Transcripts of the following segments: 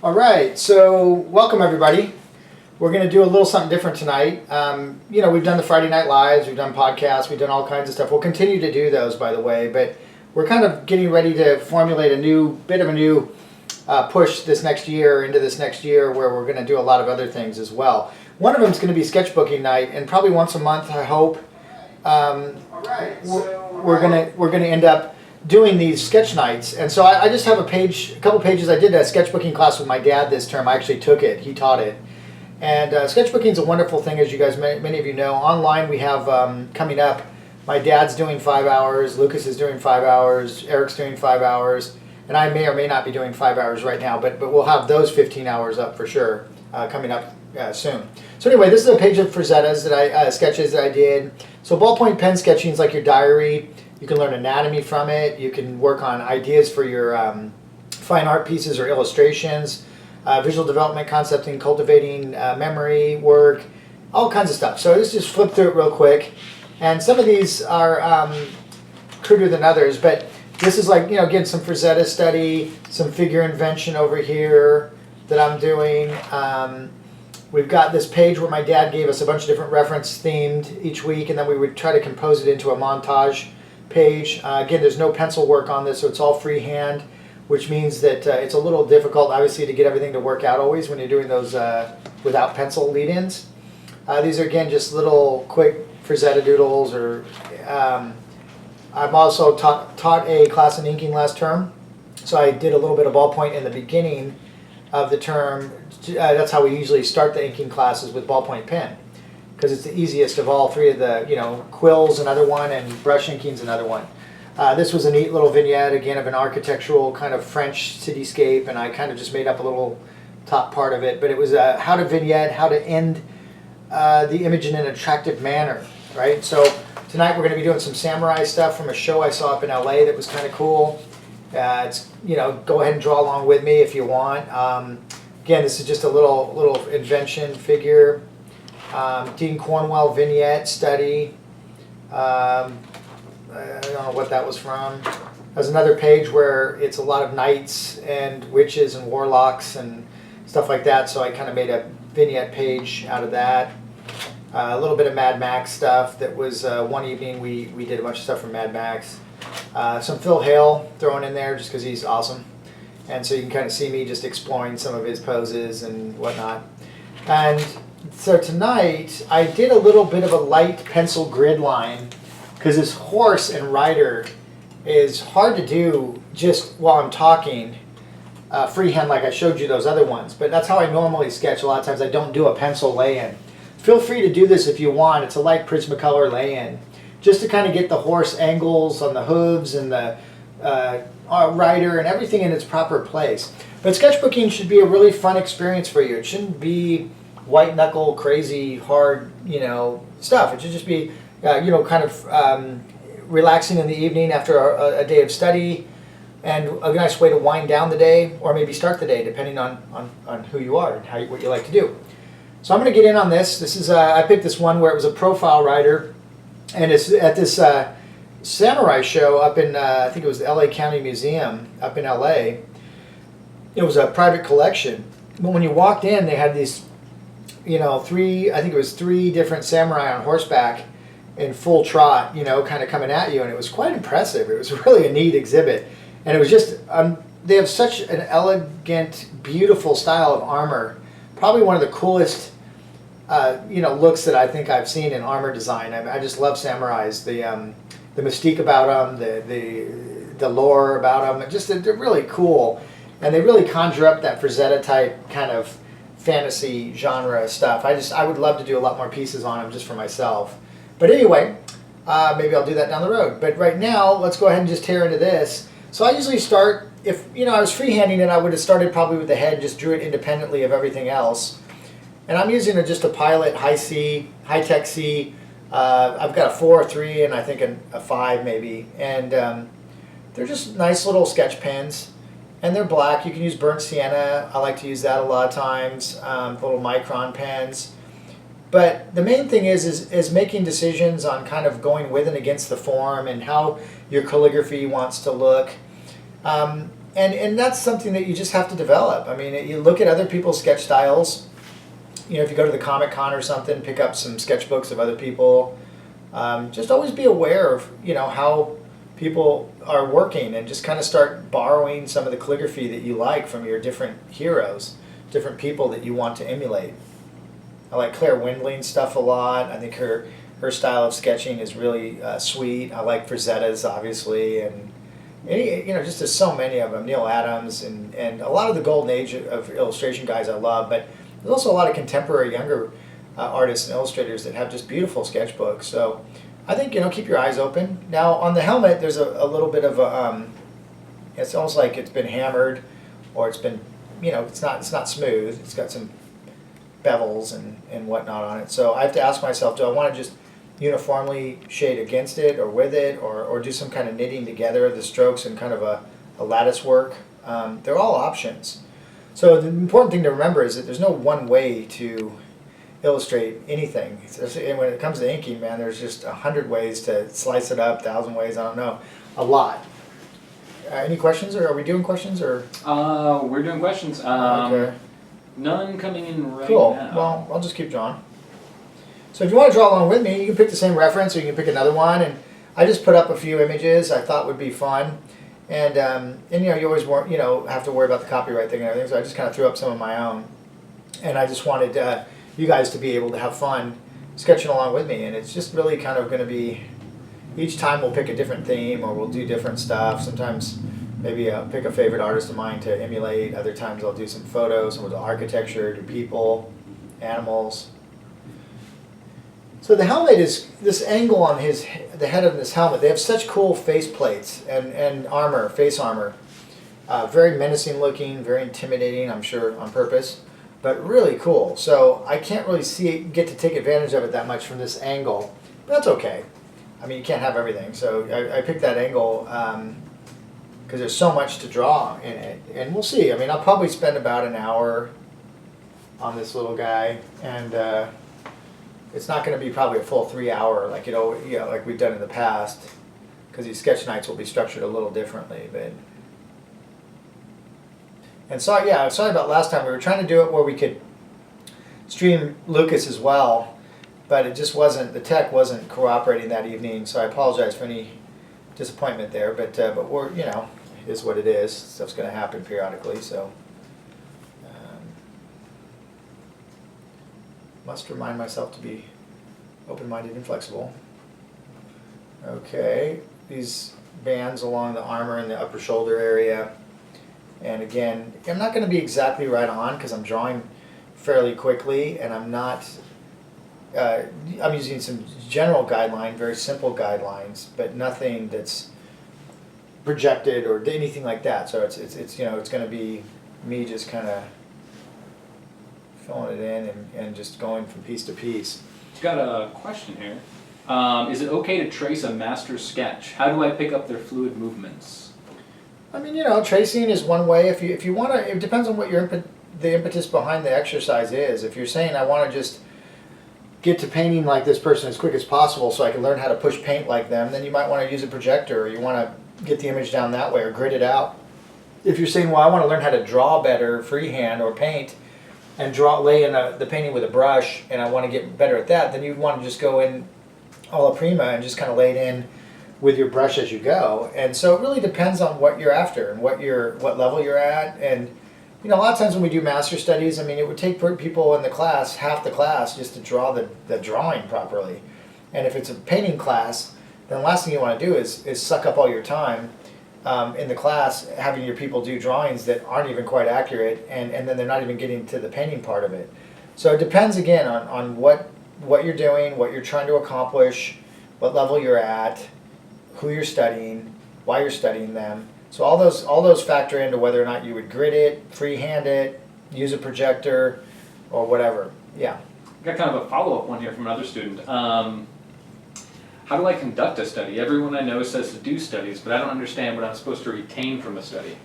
All right, so welcome everybody. We're going to do a little something different tonight. We've done the Friday Night Lives, we've done podcasts, we've done all kinds of stuff. We'll continue to do those, by the way, but we're kind of getting ready to formulate a new push this next year into this next year where we're going to do a lot of other things as well. One of them is going to be sketchbooking night, and probably once a month, I hope. We're going to end up doing these sketch nights, and so I just have a couple pages. I did a sketchbooking class with my dad this term. I actually took it. He taught it, and sketchbooking is a wonderful thing, as you guys, many of you know. Online we have coming up. My dad's doing 5 hours. Lucas is doing 5 hours. Eric's doing 5 hours, and I may or may not be doing 5 hours right now, but we'll have those 15 hours up for sure coming up soon. So anyway, this is a page of Frazettas sketches that I did. So ballpoint pen sketching is like your diary. You can learn anatomy from it. You can work on ideas for your fine art pieces or illustrations, visual development, concepting, cultivating memory work, all kinds of stuff. So let's just flip through it real quick. And some of these are cruder than others, but this is like, again, some Frazetta study, some figure invention over here that I'm doing. We've got this page where my dad gave us a bunch of different reference themed each week, and then we would try to compose it into a montage page. Again, there's no pencil work on this, so it's all freehand, which means that it's a little difficult, obviously, to get everything to work out always when you're doing those without pencil lead-ins. These are, again, just little quick Frazetta doodles. I've also taught a class in inking last term, so I did a little bit of ballpoint in the beginning of the term. That's how we usually start the inking classes, with ballpoint pen, because it's the easiest of all three of the, quills another one, and brush inking's another one. This was a neat little vignette, again, of an architectural kind of French cityscape, and I kind of just made up a little top part of it, but it was how to vignette, how to end the image in an attractive manner, right? So tonight we're going to be doing some samurai stuff from a show I saw up in LA that was kind of cool. It's, go ahead and draw along with me if you want. Again, this is just a little invention figure. Dean Cornwell vignette study. I don't know what that was from. There's another page where it's a lot of knights and witches and warlocks and stuff like that, so I kind of made a vignette page out of that. A little bit of Mad Max stuff. That was one evening we did a bunch of stuff from Mad Max. Some Phil Hale thrown in there just because he's awesome. And so you can kind of see me just exploring some of his poses and whatnot. And so tonight I did a little bit of a light pencil grid line, because this horse and rider is hard to do just while I'm talking freehand like I showed you those other ones. But that's how I normally sketch. A lot of times I don't do a pencil lay-in. Feel free to do this if you want. It's a light Prismacolor lay-in, just to kind of get the horse angles on the hooves and the rider and everything in its proper place. But sketchbooking should be a really fun experience for you. It shouldn't be white knuckle, crazy, hard, stuff. It should just be, kind of relaxing in the evening after a day of study, and a nice way to wind down the day, or maybe start the day, depending on who you are and what you like to do. So I'm going to get in on this. This is I picked this one where it was a profile writer, and it's at this samurai show up in I think it was the LA County Museum up in LA. It was a private collection, but when you walked in, they had these, three different samurai on horseback in full trot, kind of coming at you, and it was quite impressive. It was really a neat exhibit, and it was just they have such an elegant, beautiful style of armor. Probably one of the coolest looks that I think I've seen in armor design. I just love samurais. The mystique about them, the lore about them, they're really cool, and they really conjure up that Frazetta type kind of fantasy genre stuff. I would love to do a lot more pieces on them just for myself. But anyway, maybe I'll do that down the road. But right now, let's go ahead and just tear into this. So I usually start, if I was freehanding it, I would have started probably with the head, just drew it independently of everything else. And I'm using just a Pilot High C, High Tech C. I've got a 4, a 3, and I think a 5 maybe. And they're just nice little sketch pens. And they're black. You can use burnt sienna. I like to use that a lot of times. Little micron pens. But the main thing is making decisions on kind of going with and against the form and how your calligraphy wants to look. And that's something that you just have to develop. I mean, you look at other people's sketch styles. You know, if you go to the Comic Con or something, pick up some sketchbooks of other people. Just always be aware of, you know, how people are working, and just kind of start borrowing some of the calligraphy that you like from your different heroes, different people that you want to emulate. I like Claire Wendling's stuff a lot. I think her style of sketching is really sweet. I like Frazetta's, obviously, and you know, just there's so many of them. Neil Adams and a lot of the golden age of illustration guys I love, but there's also a lot of contemporary younger artists and illustrators that have just beautiful sketchbooks. So I think, you know, keep your eyes open. Now on the helmet, there's a little bit of a, it's almost like it's been hammered, or it's been, you know, it's not smooth. It's got some bevels and whatnot on it. So I have to ask myself, do I want to just uniformly shade against it or with it, or do some kind of knitting together of the strokes and kind of a lattice work? They're all options. So the important thing to remember is that there's no one way to illustrate anything. And when it comes to inking, man, there's just 100 ways to slice it up, 1,000 ways, I don't know, a lot. Any questions, or are we doing questions, or? We're doing questions. Okay. None coming in right cool. now. Well, I'll just keep drawing. So if you want to draw along with me, you can pick the same reference, or you can pick another one. And I just put up a few images I thought would be fun. And you know, you always have to worry about the copyright thing and everything. So I just kind of threw up some of my own. And I just wanted you guys to be able to have fun sketching along with me. And it's just really kind of going to be, each time we'll pick a different theme, or we'll do different stuff. Sometimes maybe I'll pick a favorite artist of mine to emulate. Other times I'll do some photos, and we'll do architecture, do people, animals. So the helmet is this angle on the head of this helmet. They have such cool face plates and armor, face armor. Very menacing looking, very intimidating, I'm sure on purpose, but really cool. So I can't really get to take advantage of it that much from this angle, but that's okay. I mean, you can't have everything. So I picked that angle because there's so much to draw in it. And we'll see. I mean, I'll probably spend about an hour on this little guy, and it's not going to be probably a full 3 hour like like we've done in the past, because these sketch nights will be structured a little differently. And so yeah, sorry about last time. We were trying to do it where we could stream Lucas as well, but it just wasn't, the tech wasn't cooperating that evening. So I apologize for any disappointment there. But we're, you know, it is what it is. Stuff's going to happen periodically. So. Must remind myself to be open-minded and flexible. Okay, these bands along the armor and the upper shoulder area. And again, I'm not going to be exactly right on because I'm drawing fairly quickly, and I'm not, I'm using some general guideline, very simple guidelines, but nothing that's projected or anything like that. So it's you know, it's going to be me just kind of filling it in and just going from piece to piece. Got a question here. Is it okay to trace a master sketch? How do I pick up their fluid movements? I mean, you know, tracing is one way. If you want to, it depends on what the impetus behind the exercise is. If you're saying I want to just get to painting like this person as quick as possible so I can learn how to push paint like them, then you might want to use a projector, or you want to get the image down that way or grid it out. If you're saying, well, I want to learn how to draw better freehand or paint, and lay in the painting with a brush, and I want to get better at that, then you'd want to just go in alla prima and just kind of lay it in with your brush as you go. And so it really depends on what you're after and what level you're at. And you know, a lot of times when we do master studies, I mean, it would take people in the class, half the class, just to draw the drawing properly. And if it's a painting class, then the last thing you want to do is suck up all your time in the class having your people do drawings that aren't even quite accurate, and then they're not even getting to the painting part of it. So it depends again on what you're doing, what you're trying to accomplish, what level you're at, who you're studying, why you're studying them. So all those factor into whether or not you would grid it, freehand it, use a projector, or whatever. Yeah. Got kind of a follow-up one here from another student. How do I conduct a study? Everyone I know says to do studies, but I don't understand what I'm supposed to retain from a study.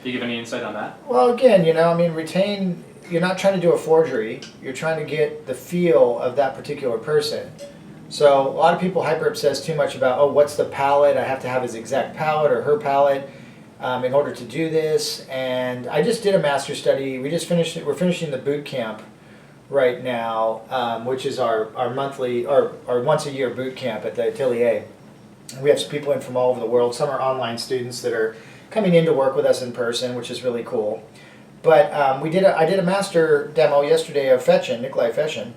Do you give any insight on that? Well, again, you know, I mean, retain, you're not trying to do a forgery. You're trying to get the feel of that particular person. So a lot of people hyper-obsess too much about, oh, what's the palette? I have to have his exact palette or her palette. in order to do this. And I just did a master study. We just finished it. We're finishing the boot camp right now, which is our monthly, our once a year boot camp at the Atelier. And we have some people in from all over the world. Some are online students that are coming in to work with us in person, which is really cool. But I did a master demo yesterday of Nikolai Fechin,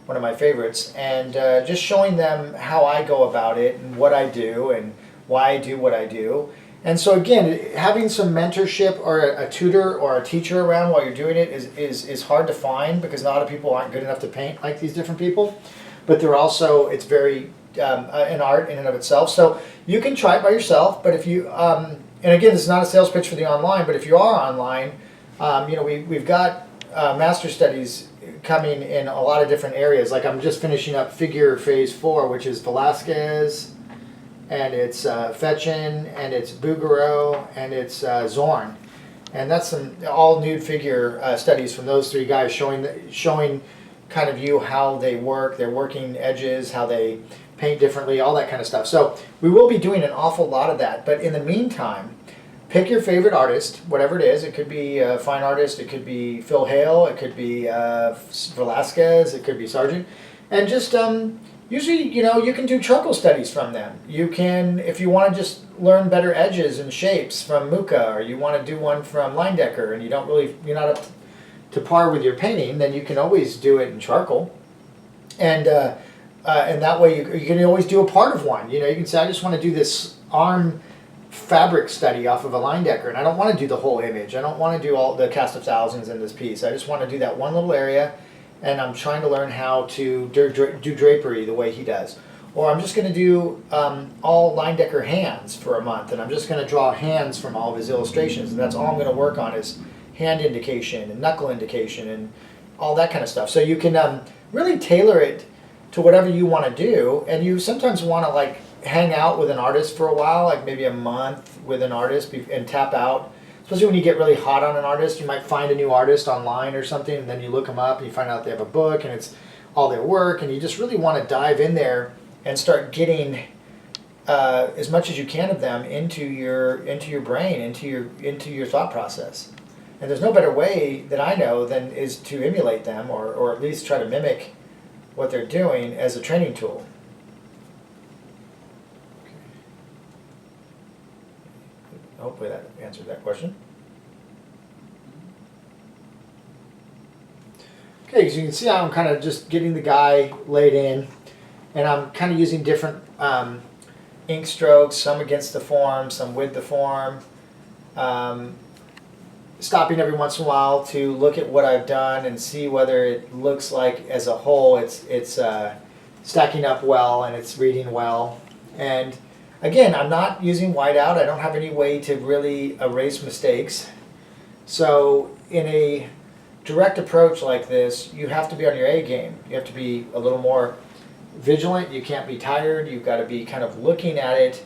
one of my favorites, and just showing them how I go about it and what I do and why I do what I do. And so again, having some mentorship or a tutor or a teacher around while you're doing it is hard to find, because not a lot of people aren't good enough to paint like these different people. But they're also, it's very an art in and of itself. So you can try it by yourself, but if you, and again, this is not a sales pitch for the online, but if you are online, we've got master studies coming in a lot of different areas. Like I'm just finishing up figure phase 4, which is Velasquez, and it's Fechin, and it's Bouguereau, and it's Zorn. And that's some all nude figure studies from those 3 guys showing kind of you how they work, their working edges, how they paint differently, all that kind of stuff. So we will be doing an awful lot of that. But in the meantime, pick your favorite artist, whatever it is. It could be a fine artist, it could be Phil Hale, it could be Velasquez, it could be Sargent. And just usually, you can do charcoal studies from them. You can, if you want to just learn better edges and shapes from Mucha, or you want to do one from Leindecker, and you're not up to par with your painting, then you can always do it in charcoal. And that way you can always do a part of one. You can say, I just want to do this arm fabric study off of a Leindecker, and I don't want to do the whole image. I don't want to do all the cast of thousands in this piece. I just want to do that one little area, and I'm trying to learn how to do drapery the way he does. Or I'm just going to do all Leindecker hands for a month, and I'm just going to draw hands from all of his illustrations, and that's all I'm going to work on is hand indication and knuckle indication and all that kind of stuff. So you can really tailor it to whatever you want to do, and you sometimes want to like hang out with an artist for a while, like maybe a month with an artist and tap out. Especially when you get really hot on an artist, you might find a new artist online or something, and then you look them up and you find out they have a book and it's all their work, and you just really want to dive in there and start getting as much as you can of them into your brain, into your thought process. And there's no better way that I know than is to emulate them, or at least try to mimic what they're doing as a training tool. Hopefully that answered that question. Okay, so you can see how I'm kind of just getting the guy laid in, and I'm kind of using different ink strokes, some against the form, some with the form. Stopping every once in a while to look at what I've done and see whether it looks like as a whole it's stacking up well and it's reading well. And again, I'm not using whiteout. I don't have any way to really erase mistakes. So in a direct approach like this, you have to be on your A game. You have to be a little more vigilant. You can't be tired. You've got to be kind of looking at it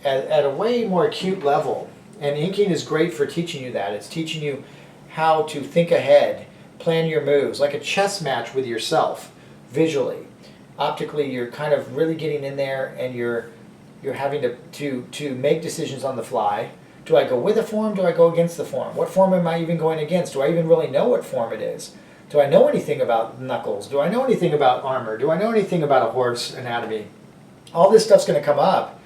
at a way more acute level. And inking is great for teaching you that. It's teaching you how to think ahead, plan your moves, like a chess match with yourself, visually. Optically, you're kind of really getting in there, and you're having to make decisions on the fly. Do I go with a form? Do I go against the form? What form am I even going against? Do I even really know what form it is? Do I know anything about knuckles? Do I know anything about armor? Do I know anything about a horse anatomy? All this stuff's going to come up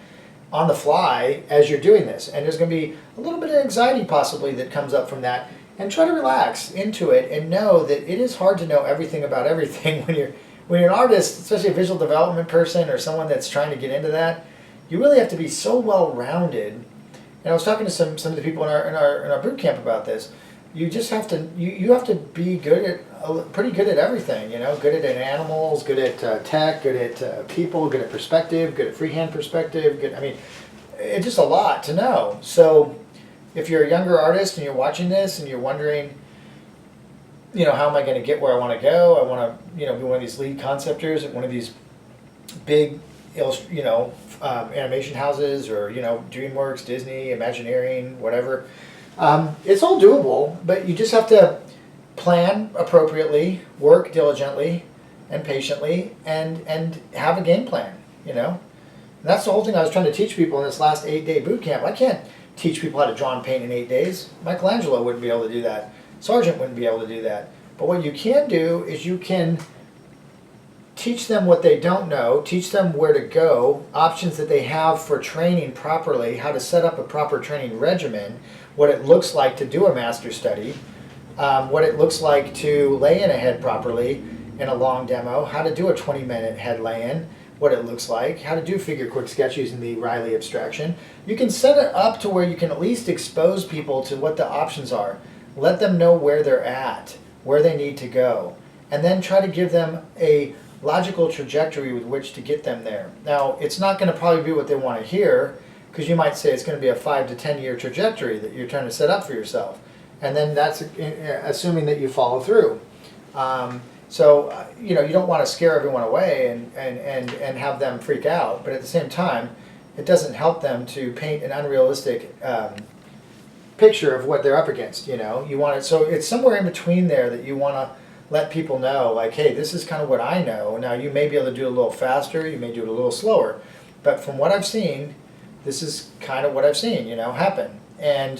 on the fly as you're doing this, and there's going to be a little bit of anxiety possibly that comes up from that. And try to relax into it and know that it is hard to know everything about everything when you're an artist, especially a visual development person or someone that's trying to get into that. You really have to be so well-rounded. And I was talking to some of the people in our boot camp about this. You just have to you have to be pretty good at everything. Good at animals, good at tech, good at people, good at perspective, good at freehand perspective. It's just a lot to know. So if you're a younger artist and you're watching this and you're wondering, how am I going to get where I want to go? I want to be one of these lead conceptors at one of these big animation houses, or DreamWorks, Disney, Imagineering, whatever. It's all doable, but you just have to plan appropriately, work diligently and patiently, and have a game plan. And that's the whole thing I was trying to teach people in this last 8-day boot camp. I can't teach people how to draw and paint in 8 days. Michelangelo wouldn't be able to do that. Sargent wouldn't be able to do that. But what you can do is you can teach them what they don't know, teach them where to go, options that they have for training properly, how to set up a proper training regimen, what it looks like to do a master study, what it looks like to lay in a head properly in a long demo, how to do a 20-minute head lay-in, what it looks like, how to do figure quick sketch using the Riley abstraction. You can set it up to where you can at least expose people to what the options are. Let them know where they're at, where they need to go, and then try to give them a logical trajectory with which to get them there. Now, it's not going to probably be what they want to hear, because you might say it's going to be a 5 to 10 year trajectory that you're trying to set up for yourself. And then that's assuming that you follow through. So, you don't want to scare everyone away and have them freak out, but at the same time, it doesn't help them to paint an unrealistic picture of what they're up against. You want it, so it's somewhere in between there that you want to let people know, like, hey, this is kind of what I know. Now, you may be able to do it a little faster, you may do it a little slower, but from what I've seen, this is kind of what I've seen, happen. And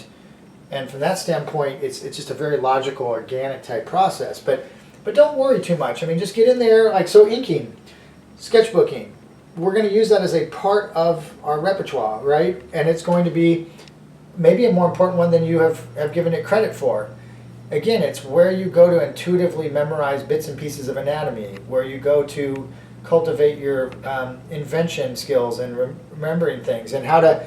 from that standpoint, it's just a very logical, organic type process. But don't worry too much. I mean, just get in there, like, so inking, sketchbooking, we're going to use that as a part of our repertoire, right? And it's going to be maybe a more important one than you have given it credit for. Again, it's where you go to intuitively memorize bits and pieces of anatomy, where you go to cultivate your invention skills and remembering things, and how to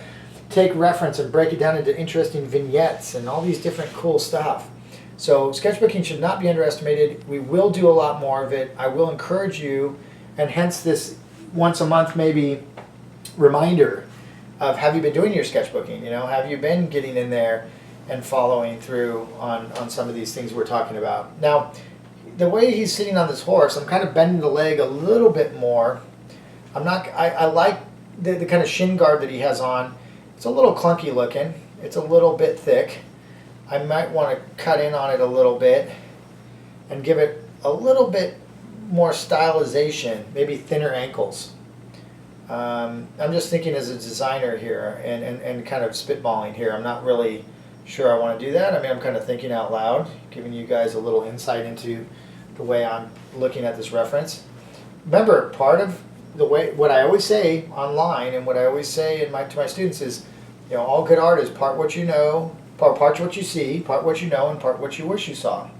take reference and break it down into interesting vignettes and all these different cool stuff. So sketchbooking should not be underestimated. We will do a lot more of it. I will encourage you, and hence this once a month maybe reminder of, have you been doing your sketchbooking? Have you been getting in there and following through on some of these things we're talking about? Now, the way he's sitting on this horse, I'm kind of bending the leg a little bit more. I like the kind of shin guard that he has on. It's a little clunky looking. It's a little bit thick. I might want to cut in on it a little bit and give it a little bit more stylization, maybe thinner ankles. I'm just thinking as a designer here and kind of spitballing here. I'm not really sure I want to do that. I mean, I'm kind of thinking out loud, giving you guys a little insight into the way I'm looking at this reference. Remember, part of the way, what I always say online and what I always say to my students is, all good art is part what you know, part what you see, part what you know, and part what you wish you saw.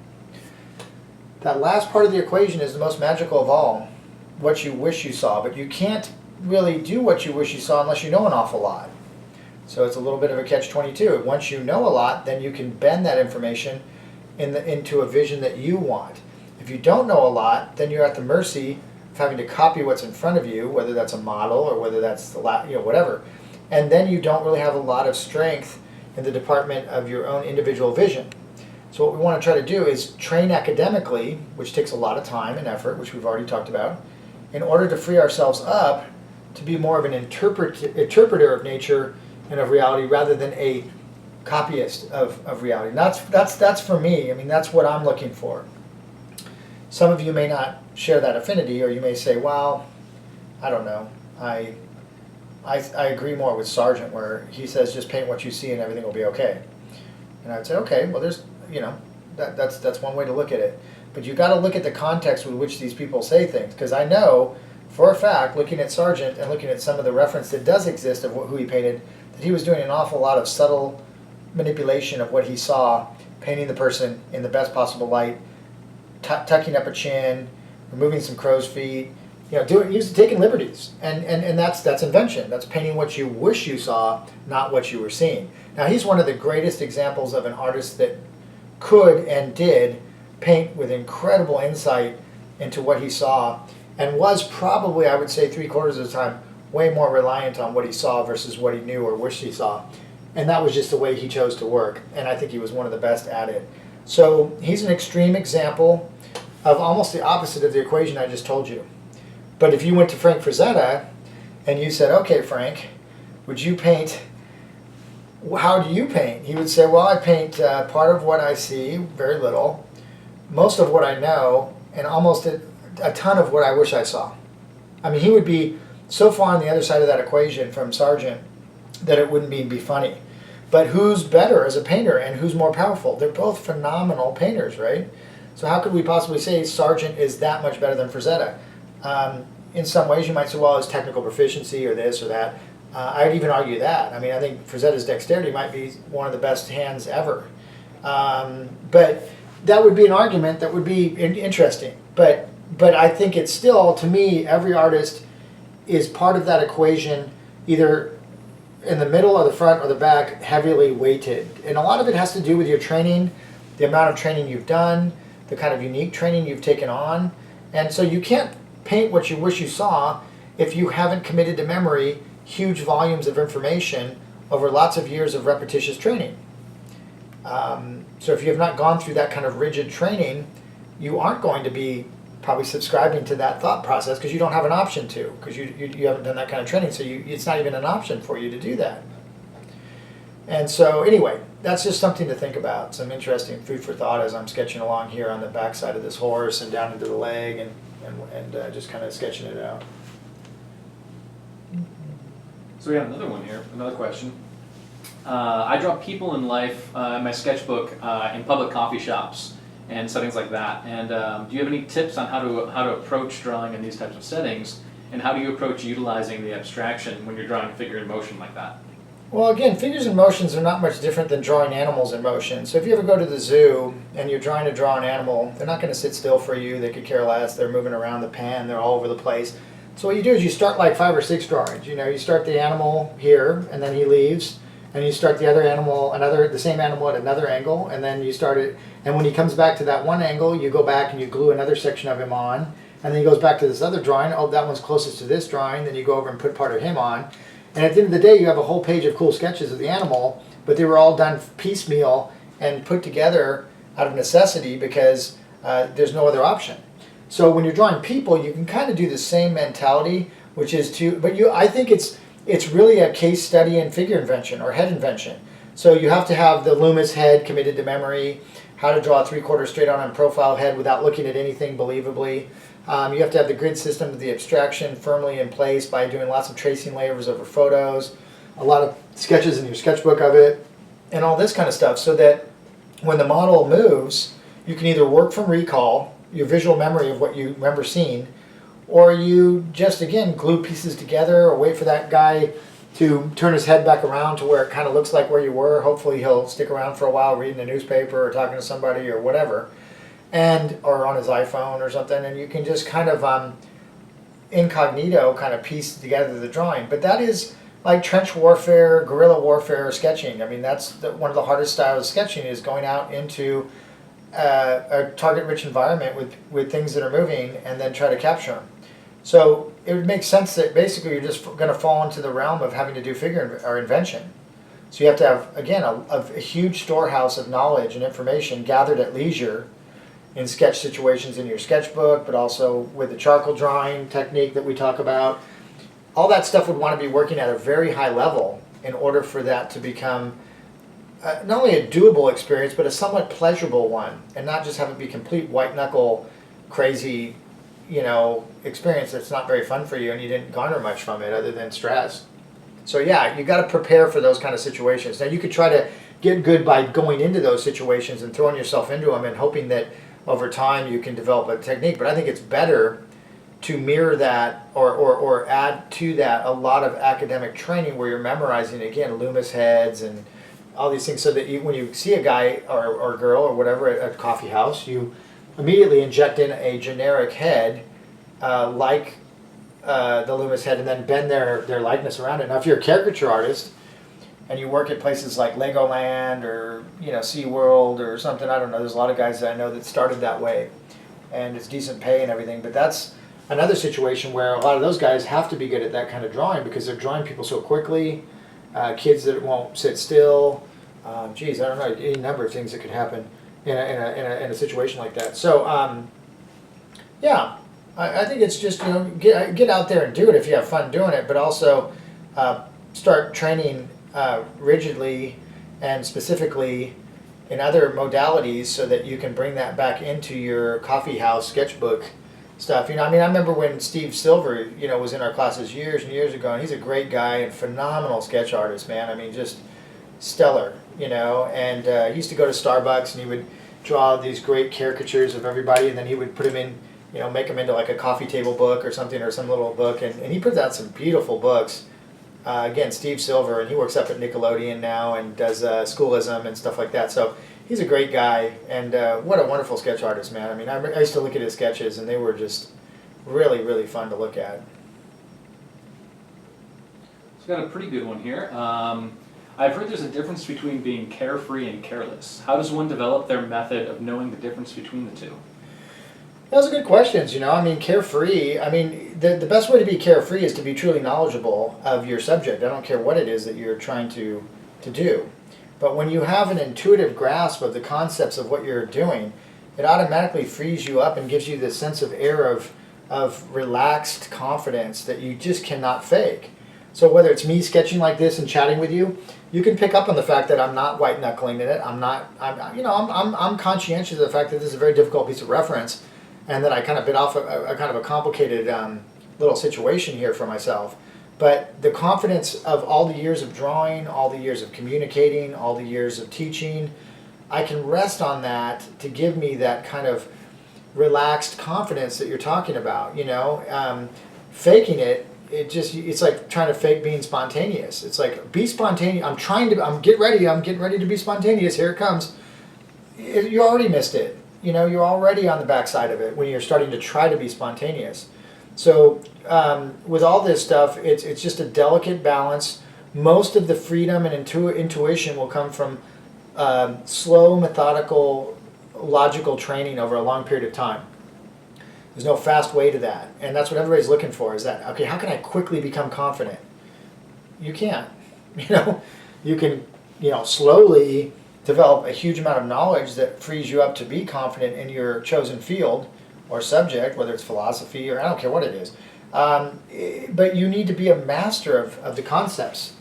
That last part of the equation is the most magical of all, what you wish you saw, but you can't really do what you wish you saw unless you know an awful lot. So it's a little bit of a catch-22. Once you know a lot, then you can bend that information into a vision that you want. If you don't know a lot, then you're at the mercy of having to copy what's in front of you, whether that's a model or whether that's whatever. And then you don't really have a lot of strength in the department of your own individual vision. So what we want to try to do is train academically, which takes a lot of time and effort, which we've already talked about, in order to free ourselves up to be more of an interpreter of nature and of reality rather than a copyist of reality. And that's for me. I mean, that's what I'm looking for. Some of you may not share that affinity, or you may say, well, I don't know. I agree more with Sargent, where he says just paint what you see and everything will be okay. And I would say, okay, well, there's, that's one way to look at it. But you've got to look at the context with which these people say things, because I know for a fact, looking at Sargent and looking at some of the reference that does exist of who he painted, that he was doing an awful lot of subtle manipulation of what he saw, painting the person in the best possible light, tucking up a chin, removing some crow's feet, taking liberties, and that's invention. That's painting what you wish you saw, not what you were seeing. Now, he's one of the greatest examples of an artist that could and did paint with incredible insight into what he saw, and was probably, I would say, 3/4 of the time, way more reliant on what he saw versus what he knew or wished he saw. And that was just the way he chose to work, and I think he was one of the best at it. So he's an extreme example of almost the opposite of the equation I just told you. But if you went to Frank Frazetta and you said, okay, Frank, would you paint, how do you paint? He would say, well, I paint part of what I see, very little, most of what I know, and almost a ton of what I wish I saw. I mean, he would be so far on the other side of that equation from Sargent that it wouldn't even be funny. But who's better as a painter and who's more powerful? They're both phenomenal painters, right? So how could we possibly say Sargent is that much better than Frazetta? In some ways, you might say, well, it's technical proficiency or this or that. I'd even argue that. I mean, I think Frazetta's dexterity might be one of the best hands ever. But that would be an argument that would be interesting. But I think it's still, to me, every artist is part of that equation, either in the middle or the front or the back, heavily weighted. And a lot of it has to do with your training, the amount of training you've done, the kind of unique training you've taken on. And so you can't paint what you wish you saw if you haven't committed to memory huge volumes of information over lots of years of repetitious training. So if you have not gone through that kind of rigid training, you aren't going to be probably subscribing to that thought process because you don't have an option to, because you haven't done that kind of training, so it's not even an option for you to do that. And so anyway, that's just something to think about, some interesting food for thought as I'm sketching along here on the backside of this horse and down into the leg and just kind of sketching it out. So we have another one here, another question. I draw people in life in my sketchbook in public coffee shops and settings like that. And do you have any tips on how to approach drawing in these types of settings? And how do you approach utilizing the abstraction when you're drawing a figure in motion like that? Well, again, figures in motions are not much different than drawing animals in motion. So if you ever go to the zoo and you're trying to draw an animal, they're not going to sit still for you. They could care less. They're moving around the pen. They're all over the place. So what you do is you start like 5 or 6 drawings. You start the animal here, and then he leaves. And you start the other animal, the same animal at another angle, and then you start it. And when he comes back to that one angle, you go back and you glue another section of him on. And then he goes back to this other drawing. Oh, that one's closest to this drawing. Then you go over and put part of him on. And at the end of the day, you have a whole page of cool sketches of the animal, but they were all done piecemeal and put together out of necessity because there's no other option. So when you're drawing people, you can kind of do the same mentality, which is I think it's really a case study in figure invention or head invention. So you have to have the Loomis head committed to memory, how to draw a 3/4 straight on profile head without looking at anything believably. You have to have the grid system of the abstraction firmly in place by doing lots of tracing layers over photos, a lot of sketches in your sketchbook of it, and all this kind of stuff, so that when the model moves, you can either work from recall, your visual memory of what you remember seeing, or you just, again, glue pieces together or wait for that guy to turn his head back around to where it kind of looks like where you were. Hopefully he'll stick around for a while reading a newspaper or talking to somebody or whatever, or on his iPhone or something, and you can just kind of incognito kind of piece together the drawing. But that is like trench warfare, guerrilla warfare sketching. I mean, that's one of the hardest styles of sketching, is going out into a target-rich environment with things that are moving and then try to capture them. So it would make sense that basically you're just going to fall into the realm of having to do figure or invention. So you have to have, again, a huge storehouse of knowledge and information gathered at leisure in sketch situations in your sketchbook, but also with the charcoal drawing technique that we talk about. All that stuff would want to be working at a very high level in order for that to become not only a doable experience, but a somewhat pleasurable one, and not just have it be complete white-knuckle, crazy, experience that's not very fun for you and you didn't garner much from it other than stress. So yeah, you got to prepare for those kind of situations. Now you could try to get good by going into those situations and throwing yourself into them and hoping that over time you can develop a technique, but I think it's better to mirror that or add to that a lot of academic training where you're memorizing, again, Loomis heads and all these things, so that when you see a guy or girl or whatever at a coffee house, you immediately inject in a generic head like the Loomis head, and then bend their likeness around it. Now if you're a caricature artist and you work at places like Legoland or SeaWorld or something, I don't know, there's a lot of guys that I know that started that way and it's decent pay and everything, but that's another situation where a lot of those guys have to be good at that kind of drawing because they're drawing people so quickly, kids that won't sit still, I don't know, any number of things that could happen in a situation like that. So yeah, I think it's just get out there and do it if you have fun doing it, but also start training rigidly and specifically in other modalities so that you can bring that back into your coffee house sketchbook stuff. I remember when Steve Silver, was in our classes years and years ago, and he's a great guy and phenomenal sketch artist, man. I mean, just stellar, and he used to go to Starbucks and he would draw these great caricatures of everybody, and then he would put them in, make them into like a coffee table book or something, or some little book, and he puts out some beautiful books. Again, Steve Silver, and he works up at Nickelodeon now and does Schoolism and stuff like that. So he's a great guy, and what a wonderful sketch artist, man. I mean, I used to look at his sketches, and they were just really, really fun to look at. So I've got a pretty good one here. I've heard there's a difference between being carefree and careless. How does one develop their method of knowing the difference between the two? Those are good questions, I mean, carefree, the best way to be carefree is to be truly knowledgeable of your subject. I don't care what it is that you're trying to do. But when you have an intuitive grasp of the concepts of what you're doing, it automatically frees you up and gives you this sense of air of relaxed confidence that you just cannot fake. So whether it's me sketching like this and chatting with you, you can pick up on the fact that I'm not white knuckling in it. I'm conscientious of the fact that this is a very difficult piece of reference, and that I kind of bit off a kind of a complicated little situation here for myself. But the confidence of all the years of drawing, all the years of communicating, all the years of teaching, I can rest on that to give me that kind of relaxed confidence that you're talking about. Faking it, it's like trying to fake being spontaneous. It's like, be spontaneous. I'm getting ready to be spontaneous. Here it comes. You already missed it. You're already on the backside of it when you're starting to try to be spontaneous. So with all this stuff, it's just a delicate balance. Most of the freedom and intuition will come from slow, methodical, logical training over a long period of time. There's no fast way to that. And that's what everybody's looking for, is that, okay, how can I quickly become confident? You can't. You can, slowly develop a huge amount of knowledge that frees you up to be confident in your chosen field or subject, whether it's philosophy or I don't care what it is. But you need to be a master of the concepts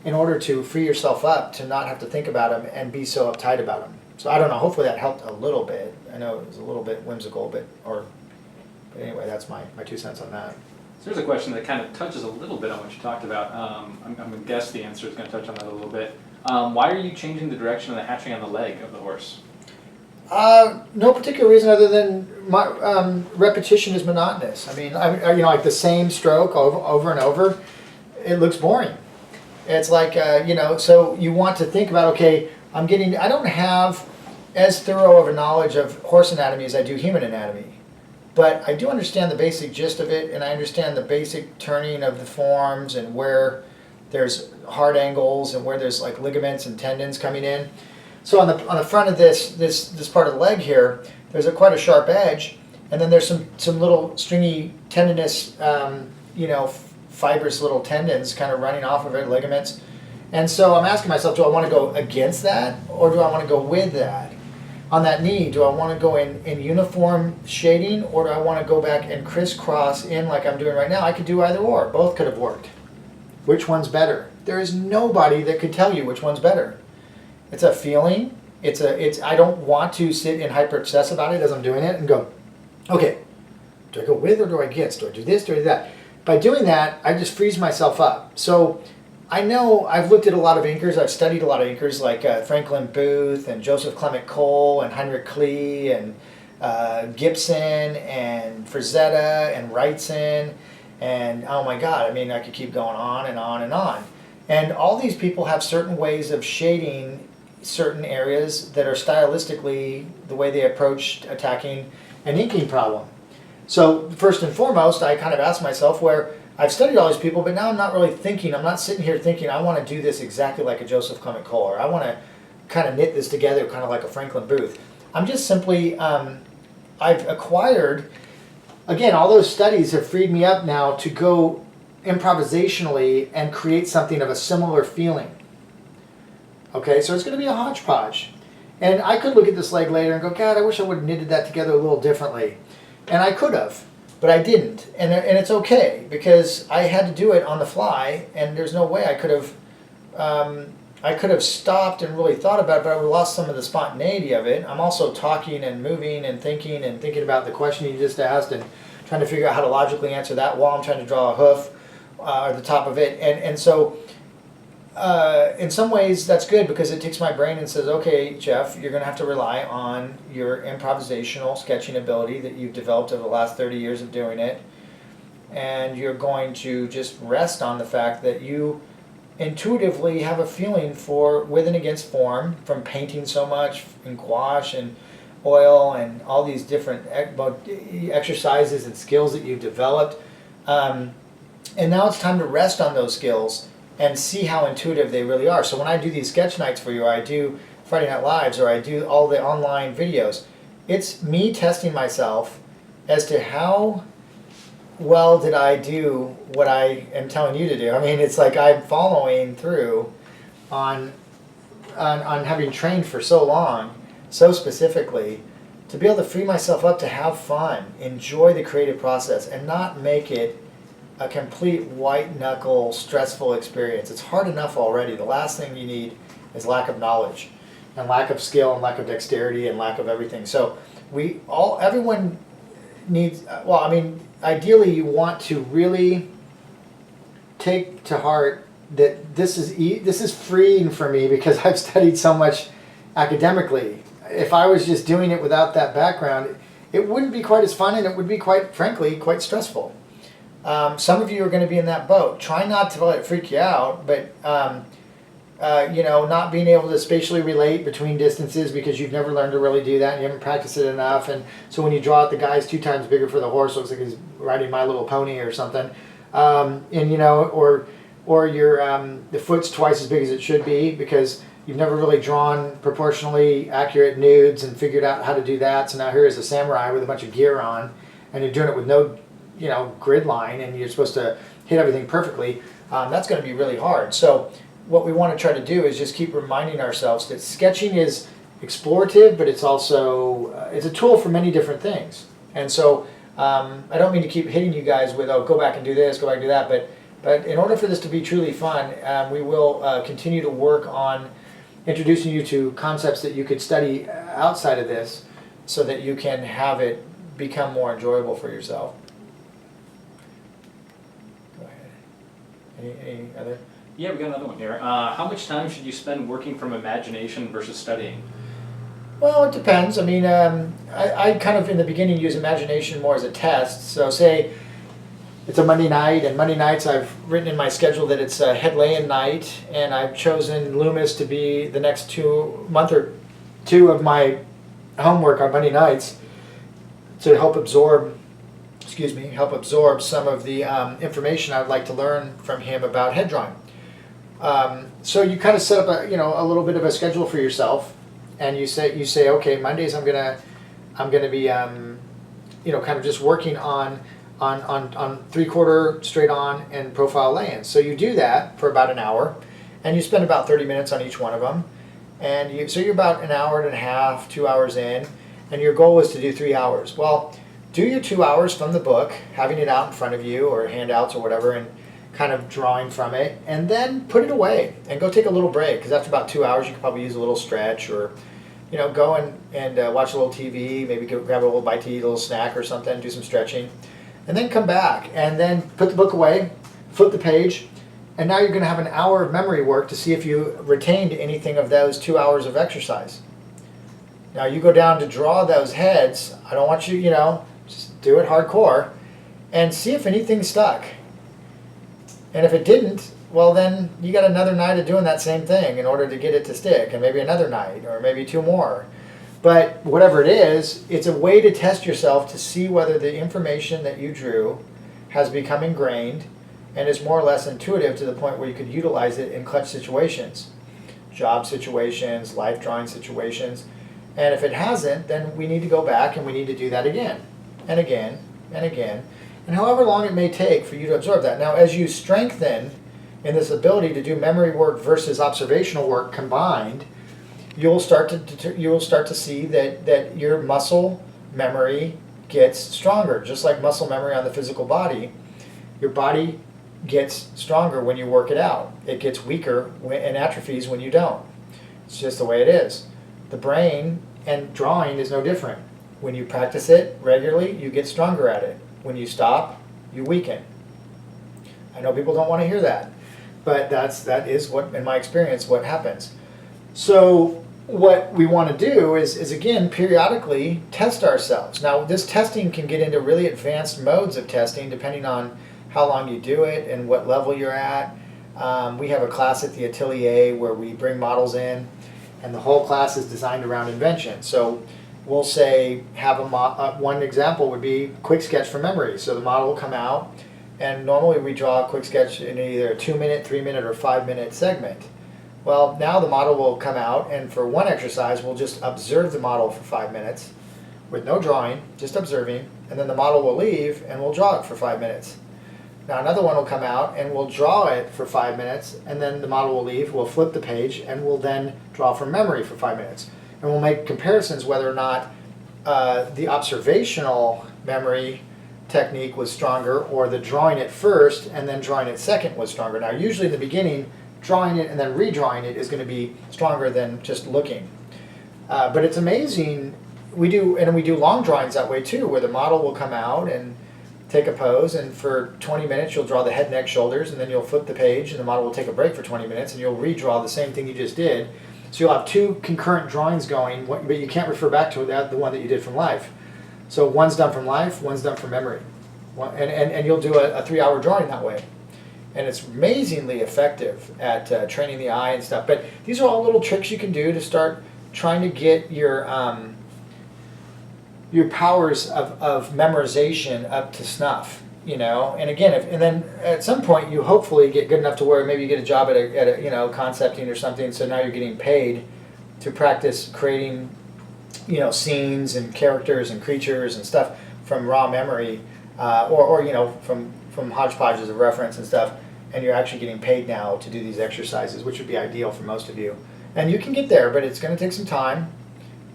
in order to free yourself up to not have to think about them and be so uptight about them. So I don't know, hopefully that helped a little bit. I know it was a little bit whimsical, but anyway, that's my 2 cents on that. So here's a question that kind of touches a little bit on what you talked about. I'm going to guess the answer is going to touch on that a little bit. Why are you changing the direction of the hatching on the leg of the horse? No particular reason other than my repetition is monotonous. Like the same stroke over and over, it looks boring. It's like, so you want to think about, okay, I don't have as thorough of a knowledge of horse anatomy as I do human anatomy. But I do understand the basic gist of it, and I understand the basic turning of the forms and where there's hard angles and where there's like ligaments and tendons coming in. So on the front of this part of the leg here, there's quite a sharp edge, and then there's some little stringy tendinous, fibrous little tendons kind of running off of it, ligaments. And so I'm asking myself, do I want to go against that, or do I want to go with that? On that knee, do I want to go in uniform shading, or do I want to go back and crisscross in like I'm doing right now? I could do either or. Both could have worked. Which one's better? There is nobody that could tell you which one's better. It's a feeling. I don't want to sit and hyper-obsess about it as I'm doing it and go, okay, do I go with or do I against? Do I do this, do I do that? By doing that, I just freeze myself up. So I know I've looked at a lot of inkers. I've studied a lot of inkers like Franklin Booth and Joseph Clement Cole and Heinrich Klee and Gibson and Frazetta and Wrightson. And oh my God, I could keep going on and on and on. And all these people have certain ways of shading certain areas that are stylistically the way they approach attacking an inking problem. So first and foremost, I kind of asked myself where I've studied all these people, but now I'm not really thinking, I'm not sitting here thinking I want to do this exactly like a Joseph Clement Cole, or I want to kind of knit this together kind of like a Franklin Booth. I'm just simply, I've acquired, again, all those studies have freed me up now to go improvisationally and create something of a similar feeling. Okay, so it's going to be a hodgepodge. And I could look at this leg later and go, God, I wish I would have knitted that together a little differently. And I could have, but I didn't. And it's okay, because I had to do it on the fly, and there's no way I could have stopped and really thought about it, but I would have lost some of the spontaneity of it. I'm also talking and moving and thinking about the question you just asked and trying to figure out how to logically answer that while I'm trying to draw a hoof or the top of it. And so in some ways that's good because it takes my brain and says, okay, Jeff, you're going to have to rely on your improvisational sketching ability that you've developed over the last 30 years of doing it. And you're going to just rest on the fact that you intuitively have a feeling for with and against form from painting so much in gouache and oil and all these different exercises and skills that you've developed. And now it's time to rest on those skills and see how intuitive they really are. So when I do these sketch nights for you, or I do Friday Night Lives, or I do all the online videos, it's me testing myself as to how well did I do what I am telling you to do. I mean, it's like I'm following through on having trained for so long, so specifically, to be able to free myself up to have fun, enjoy the creative process, and not make it a complete white-knuckle, stressful experience. It's hard enough already. The last thing you need is lack of knowledge, and lack of skill, and lack of dexterity, and lack of everything. So everyone needs, well, I mean, ideally you want to really take to heart that this is freeing for me because I've studied so much academically. If I was just doing it without that background, it wouldn't be quite as fun, and it would be, quite frankly, quite stressful. Some of you are going to be in that boat. Try not to let it freak you out, but not being able to spatially relate between distances because you've never learned to really do that and you haven't practiced it enough. And so when you draw out the guy's 2 times bigger for the horse, looks like he's riding My Little Pony or something. Or the foot's twice as big as it should be because you've never really drawn proportionally accurate nudes and figured out how to do that. So now here is a samurai with a bunch of gear on, and you're doing it with no grid line, and you're supposed to hit everything perfectly. That's going to be really hard. So what we want to try to do is just keep reminding ourselves that sketching is explorative, but it's also it's a tool for many different things. And so I don't mean to keep hitting you guys with, oh, go back and do this, go back and do that, but in order for this to be truly fun, we will continue to work on introducing you to concepts that you could study outside of this so that you can have it become more enjoyable for yourself. Go ahead. Any other? Yeah, we got another one here. How much time should you spend working from imagination versus studying? Well, it depends. I mean, I kind of in the beginning use imagination more as a test. So say it's a Monday night, and Monday nights I've written in my schedule that it's a head laying night, and I've chosen Loomis to be the next month or two of my homework on Monday nights to help absorb some of the information I'd like to learn from him about head drawing. So you kind of set up a little bit of a schedule for yourself, and you say okay, Mondays I'm gonna be kind of just working on 3/4 straight on and profile lay-ins. So you do that for about an hour, and you spend about 30 minutes on each one of them, and so you're about an hour and a half, 2 hours in, and your goal is to do 3 hours. Well, do your 2 hours from the book, having it out in front of you or handouts or whatever, and kind of drawing from it, and then put it away and go take a little break, because after about 2 hours you could probably use a little stretch, or go and watch a little TV, maybe grab a little bite to eat, a little snack or something, do some stretching, and then come back and then put the book away, flip the page, and now you're going to have an hour of memory work to see if you retained anything of those 2 hours of exercise. Now you go down to draw those heads. I don't want you, just do it hardcore and see if anything stuck. And if it didn't, well then you got another night of doing that same thing in order to get it to stick, and maybe another night, or maybe 2 more. But whatever it is, it's a way to test yourself to see whether the information that you drew has become ingrained and is more or less intuitive to the point where you could utilize it in clutch situations, job situations, life drawing situations. And if it hasn't, then we need to go back and we need to do that again and again and again, and however long it may take for you to absorb that. Now, as you strengthen in this ability to do memory work versus observational work combined, you'll start to see that your muscle memory gets stronger. Just like muscle memory on the physical body, your body gets stronger when you work it out. It gets weaker and atrophies when you don't. It's just the way it is. The brain and drawing is no different. When you practice it regularly, you get stronger at it. When you stop, you weaken. I know people don't want to hear that, but that is what, in my experience, what happens. So what we want to do is again periodically test ourselves. Now this testing can get into really advanced modes of testing depending on how long you do it and what level you're at. We have a class at the Atelier where we bring models in, and the whole class is designed around invention. So we'll say have one example would be quick sketch from memory. So the model will come out, and normally we draw a quick sketch in either a 2-minute, 3-minute, or 5-minute segment. Well, now the model will come out, and for one exercise we'll just observe the model for 5 minutes with no drawing, just observing, and then the model will leave and we'll draw it for 5 minutes. Now another one will come out and we'll draw it for 5 minutes, and then the model will leave, we'll flip the page, and we'll then draw from memory for 5 minutes. And we'll make comparisons whether or not the observational memory technique was stronger, or the drawing it first and then drawing it second was stronger. Now usually in the beginning, drawing it and then redrawing it is going to be stronger than just looking. But it's amazing, we do long drawings that way too, where the model will come out and take a pose, and for 20 minutes you'll draw the head, neck, shoulders, and then you'll flip the page and the model will take a break for 20 minutes and you'll redraw the same thing you just did. So you'll have two concurrent drawings going, but you can't refer back to the one that you did from life. So one's done from life, one's done from memory. And you'll do a 3-hour drawing that way. And it's amazingly effective at training the eye and stuff. But these are all little tricks you can do to start trying to get your powers of memorization up to snuff. You know, and again, and then at some point you hopefully get good enough to where maybe you get a job at a concepting or something. So now you're getting paid to practice creating, scenes and characters and creatures and stuff from raw memory, or from hodgepodges of reference and stuff. And you're actually getting paid now to do these exercises, which would be ideal for most of you. And you can get there, but it's going to take some time,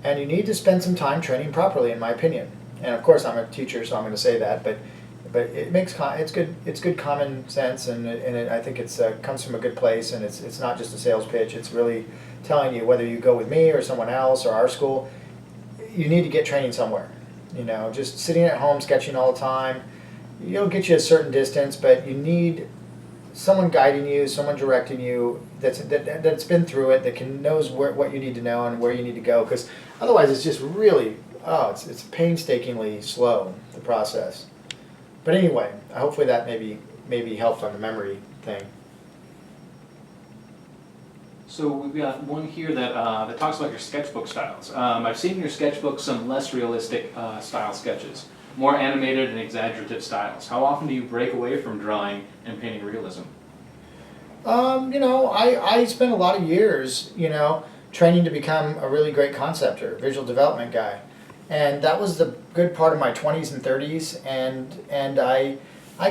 and you need to spend some time training properly, in my opinion. And of course, I'm a teacher, so I'm going to say that, but it makes it's good common sense, and I think it's comes from a good place, and it's not just a sales pitch. It's really telling you, whether you go with me or someone else or our school, you need to get training somewhere. Just sitting at home sketching all the time, it'll get you a certain distance, but you need someone guiding you, someone directing you that's been through it, that knows what you need to know and where you need to go, because otherwise it's just really it's painstakingly slow, the process. But anyway, hopefully that maybe helped on the memory thing. So we've got one here that talks about your sketchbook styles. I've seen in your sketchbook some less realistic style sketches, more animated and exaggerative styles. How often do you break away from drawing and painting realism? I spent a lot of years, training to become a really great conceptor, visual development guy. And that was the good part of my 20s and 30s, and I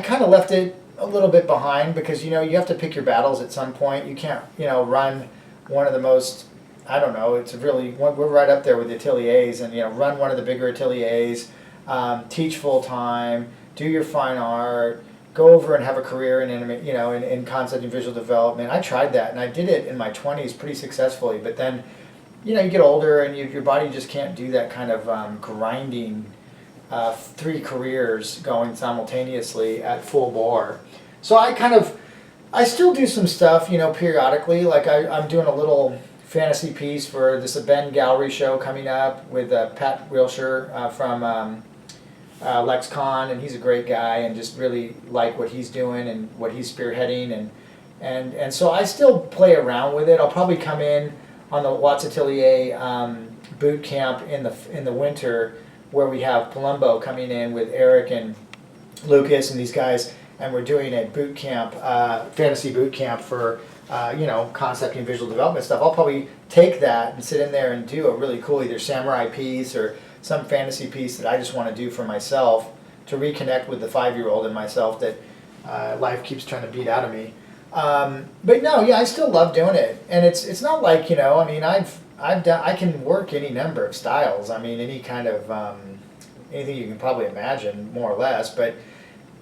kind of left it a little bit behind, because you have to pick your battles at some point. You can't run one of the most, we're right up there with the ateliers, and run one of the bigger ateliers, teach full time, do your fine art, go over and have a career in in concept and visual development. I tried that, and I did it in my 20s pretty successfully, but then you get older, and your body just can't do that kind of grinding 3 careers going simultaneously at full bore. So I still do some stuff, periodically. Like I'm doing a little fantasy piece for this Ben Gallery show coming up with Pat Wilshire from LexCon, and he's a great guy, and just really like what he's doing and what he's spearheading, and so I still play around with it. I'll probably come in on the Watts Atelier boot camp in the winter, where we have Palumbo coming in with Eric and Lucas and these guys, and we're doing a boot camp, fantasy boot camp for concept and visual development stuff. I'll probably take that and sit in there and do a really cool either samurai piece or some fantasy piece that I just want to do for myself, to reconnect with the 5-year-old in myself that life keeps trying to beat out of me. But no, yeah, I still love doing it, and it's not like I can work any number of styles. Any kind of anything you can probably imagine, more or less. But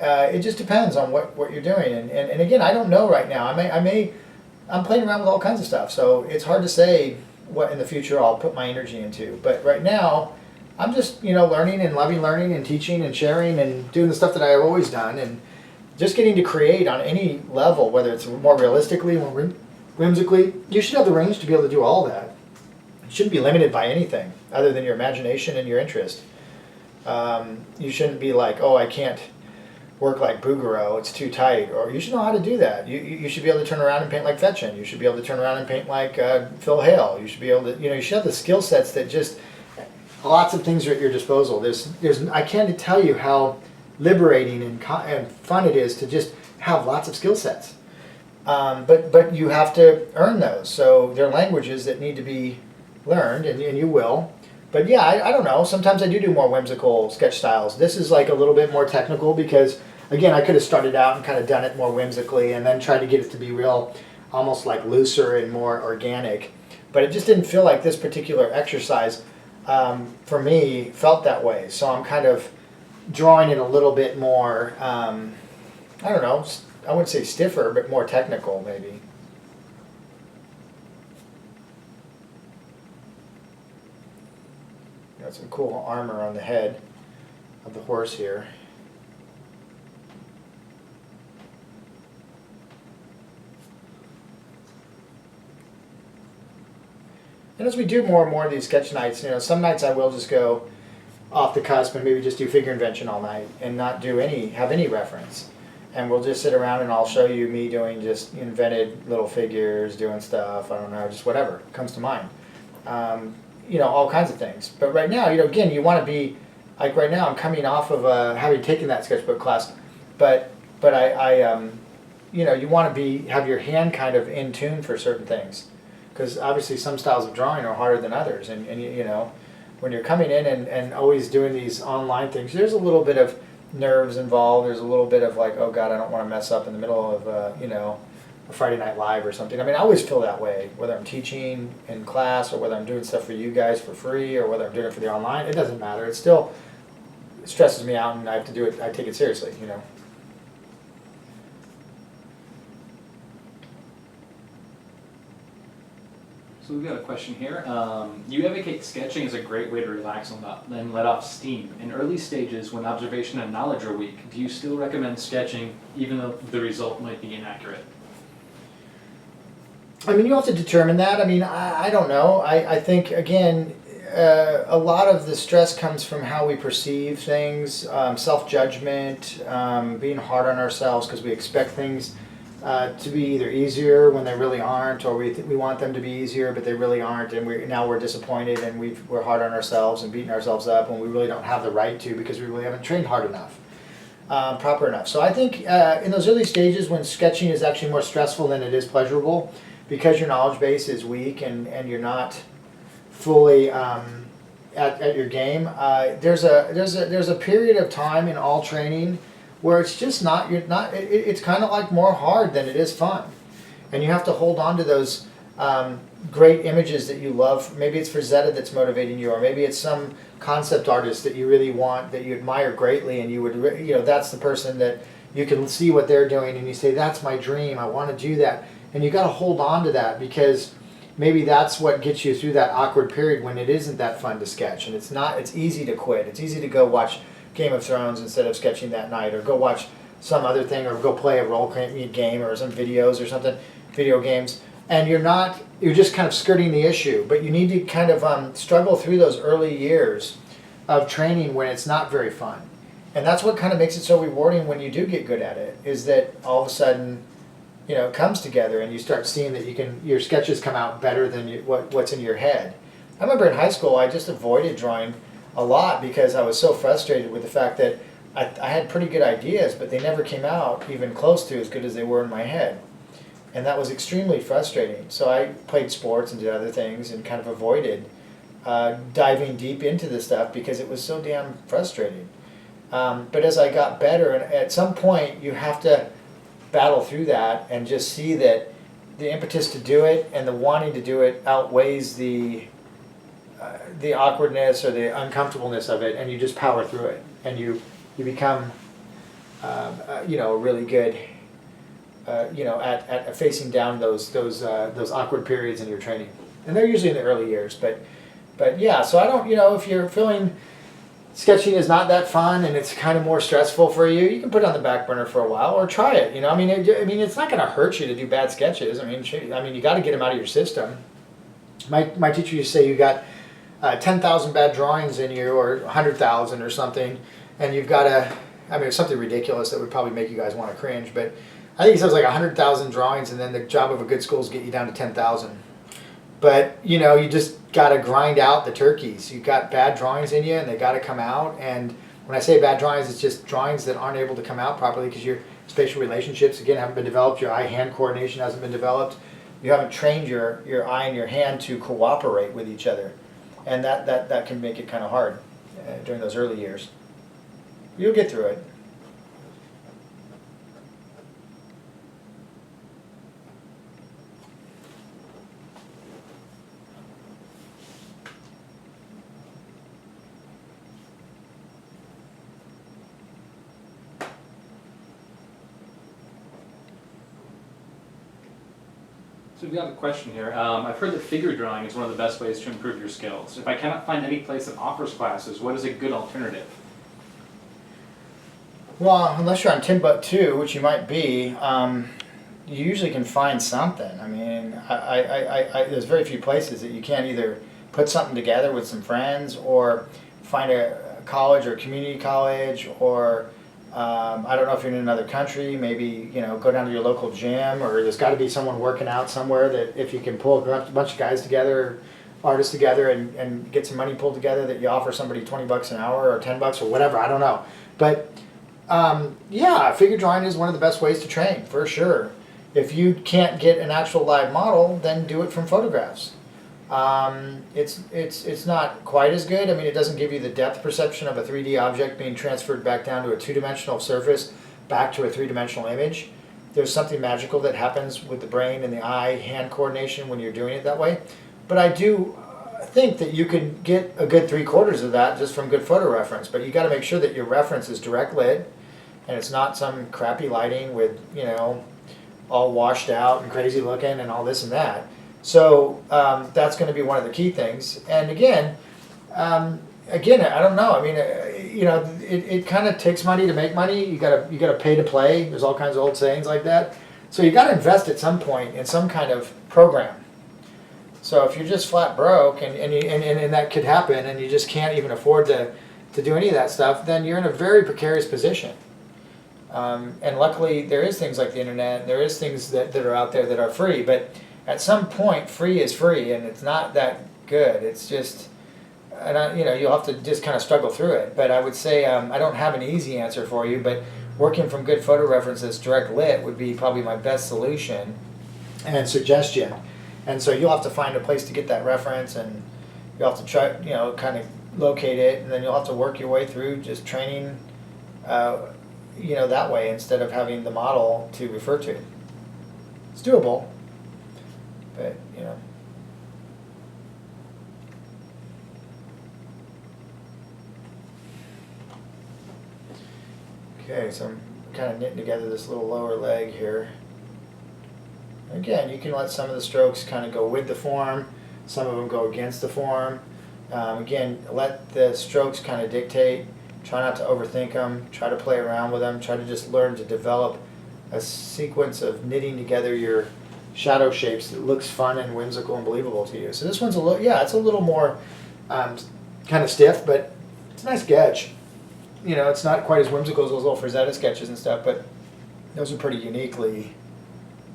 it just depends on what you're doing, and again, I don't know right now. I'm playing around with all kinds of stuff, so it's hard to say what in the future I'll put my energy into. But right now, I'm just learning and loving learning and teaching and sharing and doing the stuff that I've always done, just getting to create on any level, whether it's more realistically, more whimsically, you should have the range to be able to do all that. You shouldn't be limited by anything other than your imagination and your interest. You shouldn't be like, oh, I can't work like Bouguereau, it's too tight. Or you should know how to do that. You should be able to turn around and paint like Fetchin. You should be able to turn around and paint like Phil Hale. You should be able to, you should have the skill sets that just, lots of things are at your disposal. I can't tell you how liberating and fun it is to just have lots of skill sets. But you have to earn those. So there are languages that need to be learned, and you will. But yeah, I don't know. Sometimes I do more whimsical sketch styles. This is like a little bit more technical because, again, I could have started out and kind of done it more whimsically and then tried to get it to be real, almost like looser and more organic. But it just didn't feel like this particular exercise, for me, felt that way. So I'm kind of drawing it a little bit more, I don't know, I wouldn't say stiffer, but more technical maybe. Got some cool armor on the head of the horse here. And as we do more and more of these sketch nights, some nights I will just go off the cusp and maybe just do figure invention all night and not have any reference. And we'll just sit around and I'll show you me doing just invented little figures, doing stuff, I don't know, just whatever comes to mind. All kinds of things. But right now, again, you want to be, like right now I'm coming off of having taken that sketchbook class, but you want to have your hand kind of in tune for certain things. Because obviously some styles of drawing are harder than others, and when you're coming in and always doing these online things, there's a little bit of nerves involved. There's a little bit of like, oh God, I don't want to mess up in the middle of a Friday Night Live or something. I mean, I always feel that way, whether I'm teaching in class or whether I'm doing stuff for you guys for free or whether I'm doing it for the online. It doesn't matter. It still stresses me out, and I have to do it. I take it seriously, So we've got a question here. You advocate sketching as a great way to relax and let off steam. In early stages, when observation and knowledge are weak, do you still recommend sketching even though the result might be inaccurate? I mean, you have to determine that. I mean, I don't know. I think, again, a lot of the stress comes from how we perceive things, self-judgment, being hard on ourselves because we expect things to be either easier when they really aren't, or we want them to be easier but they really aren't, and now we're disappointed and we're hard on ourselves and beating ourselves up when we really don't have the right to because we really haven't trained hard enough, proper enough. So I think in those early stages when sketching is actually more stressful than it is pleasurable because your knowledge base is weak and you're not fully at your game, there's a period of time in all training where it's just it's kind of like more hard than it is fun. And you have to hold on to those great images that you love. Maybe it's Frazetta that's motivating you, or maybe it's some concept artist that you really want, that you admire greatly, and you would, that's the person that you can see what they're doing and you say, that's my dream, I want to do that. And you got to hold on to that because maybe that's what gets you through that awkward period when it isn't that fun to sketch. And it's easy to quit. It's easy to go watch Game of Thrones instead of sketching that night, or go watch some other thing, or go play a role game or some videos or something, video games, and you're just kind of skirting the issue. But you need to kind of struggle through those early years of training when it's not very fun. And that's what kind of makes it so rewarding when you do get good at it, is that all of a sudden it comes together and you start seeing that your sketches come out better than what's in your head. I remember in high school I just avoided drawing a lot because I was so frustrated with the fact that I had pretty good ideas, but they never came out even close to as good as they were in my head. And that was extremely frustrating. So I played sports and did other things and kind of avoided diving deep into this stuff because it was so damn frustrating. But as I got better, and at some point you have to battle through that and just see that the impetus to do it and the wanting to do it outweighs the awkwardness or the uncomfortableness of it, and you just power through it, and you become really good at facing down those awkward periods in your training, and they're usually in the early years. But yeah, so I don't, if you're feeling sketching is not that fun and it's kind of more stressful for you, you can put it on the back burner for a while or try it. I mean, it's not going to hurt you to do bad sketches. I mean, you got to get them out of your system. My teacher used to say you got 10,000 bad drawings in you, or 100,000 or something, and you've got to. I mean, it's something ridiculous that would probably make you guys want to cringe, but I think he says like 100,000 drawings, and then the job of a good school is get you down to 10,000. But you just got to grind out the turkeys. You've got bad drawings in you, and they got to come out. And when I say bad drawings, it's just drawings that aren't able to come out properly because your spatial relationships, again, haven't been developed. Your eye-hand coordination hasn't been developed. You haven't trained your eye and your hand to cooperate with each other. And that can make it kind of hard during those early years. You'll get through it. So we've got a question here. I've heard that figure drawing is one of the best ways to improve your skills. If I cannot find any place that offers classes, what is a good alternative? Well, unless you're on Timbuktu, which you might be, you usually can find something. I mean, there's very few places that you can't either put something together with some friends or find a college or community college, or I don't know if you're in another country, maybe go down to your local gym, or there's got to be someone working out somewhere that if you can pull a bunch of guys together, artists together, and get some money pulled together, that you offer somebody $20 an hour or $10 or whatever. I don't know, but yeah, figure drawing is one of the best ways to train for sure. If you can't get an actual live model, then do it from photographs. It's not quite as good. I mean, it doesn't give you the depth perception of a 3D object being transferred back down to a two-dimensional surface, back to a three-dimensional image. There's something magical that happens with the brain and the eye-hand coordination when you're doing it that way. But I do think that you can get a good 3/4 of that just from good photo reference. But you got to make sure that your reference is direct lit, and it's not some crappy lighting with all washed out and crazy looking and all this and that. So that's going to be one of the key things. And again, I don't know. I mean, it kind of takes money to make money. You gotta pay to play. There's all kinds of old sayings like that. So you got to invest at some point in some kind of program. So if you're just flat broke, and that could happen, and you just can't even afford to do any of that stuff, then you're in a very precarious position. And luckily, there is things like the internet. There is things that are out there that are free, but at some point, free is free, and it's not that good. It's just, you'll have to just kind of struggle through it. But I would say I don't have an easy answer for you, but working from good photo references, direct lit, would be probably my best solution and suggestion. And so you'll have to find a place to get that reference, and you'll have to try, kind of locate it, and then you'll have to work your way through just training, that way instead of having the model to refer to. It's doable. But, Okay, so I'm kind of knitting together this little lower leg here. Again, you can let some of the strokes kind of go with the form, some of them go against the form. Again, let the strokes kind of dictate. Try not to overthink them. Try to play around with them. Try to just learn to develop a sequence of knitting together your shadow shapes that looks fun and whimsical and believable to you. So this one's it's a little more kind of stiff, but it's a nice sketch. It's not quite as whimsical as those little Frazetta sketches and stuff, but those are pretty uniquely,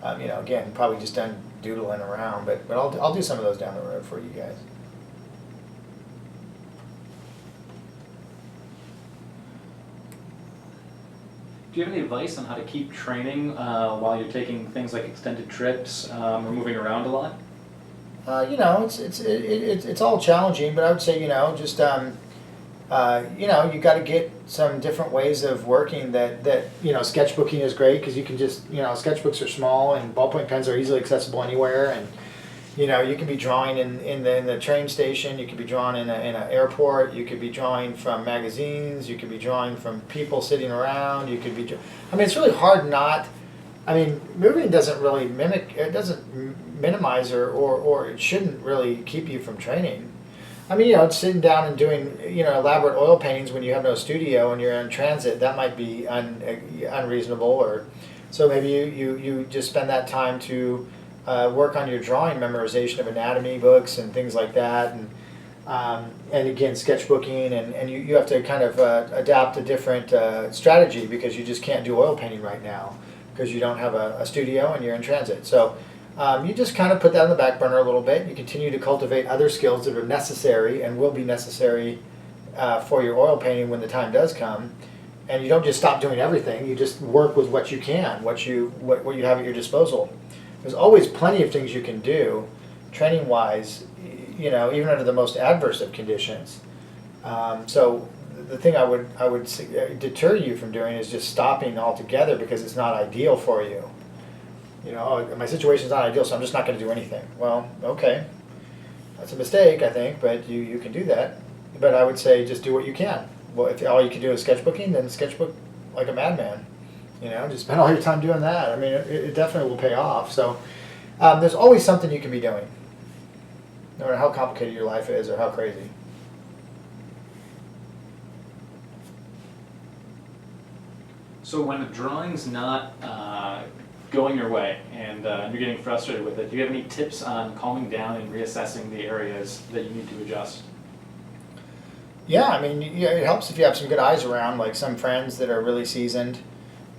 again, probably just done doodling around, but I'll do some of those down the road for you guys. Do you have any advice on how to keep training while you're taking things like extended trips or moving around a lot? It's all challenging, but I would say just you got to get some different ways of working. That sketchbooking is great because you can just sketchbooks are small and ballpoint pens are easily accessible anywhere, and you can be drawing in the train station, you could be drawing in an airport, you could be drawing from magazines, you could be drawing from people sitting around, you could be, it's really hard not, moving doesn't really minimize or it shouldn't really keep you from training. I mean, sitting down and doing, elaborate oil paintings when you have no studio and you're in transit, that might be unreasonable. Or so maybe you just spend that time to work on your drawing memorization of anatomy books and things like that. And again, sketchbooking, and you have to kind of adapt a different strategy because you just can't do oil painting right now because you don't have a studio and you're in transit. So you just kind of put that on the back burner a little bit. You continue to cultivate other skills that are necessary and will be necessary for your oil painting when the time does come. And you don't just stop doing everything. You just work with what you can, what you have at your disposal. There's always plenty of things you can do, training-wise, even under the most adverse of conditions. So the thing I would deter you from doing is just stopping altogether because it's not ideal for you. My situation's not ideal, so I'm just not going to do anything. Well, okay, that's a mistake, I think, but you can do that. But I would say just do what you can. Well, if all you can do is sketchbooking, then sketchbook like a madman. Just spend all your time doing that. I mean, it definitely will pay off. So there's always something you can be doing, no matter how complicated your life is or how crazy. So when a drawing's not going your way and you're getting frustrated with it, do you have any tips on calming down and reassessing the areas that you need to adjust? Yeah, I mean, it helps if you have some good eyes around, like some friends that are really seasoned,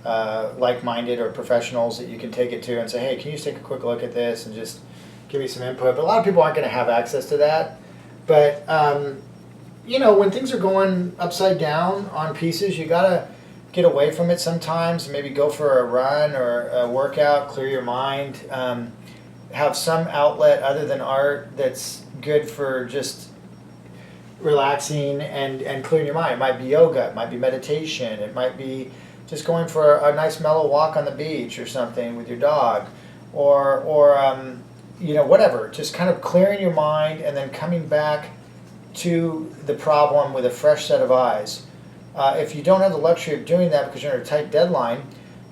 like-minded, or professionals that you can take it to and say, hey, can you just take a quick look at this and just give me some input? But a lot of people aren't going to have access to that. But, when things are going upside down on pieces, you got to get away from it sometimes, maybe go for a run or a workout, clear your mind, have some outlet other than art that's good for just relaxing and clearing your mind. It might be yoga, it might be meditation, it might be just going for a nice mellow walk on the beach or something with your dog, or whatever. Just kind of clearing your mind and then coming back to the problem with a fresh set of eyes. If you don't have the luxury of doing that because you're in a tight deadline,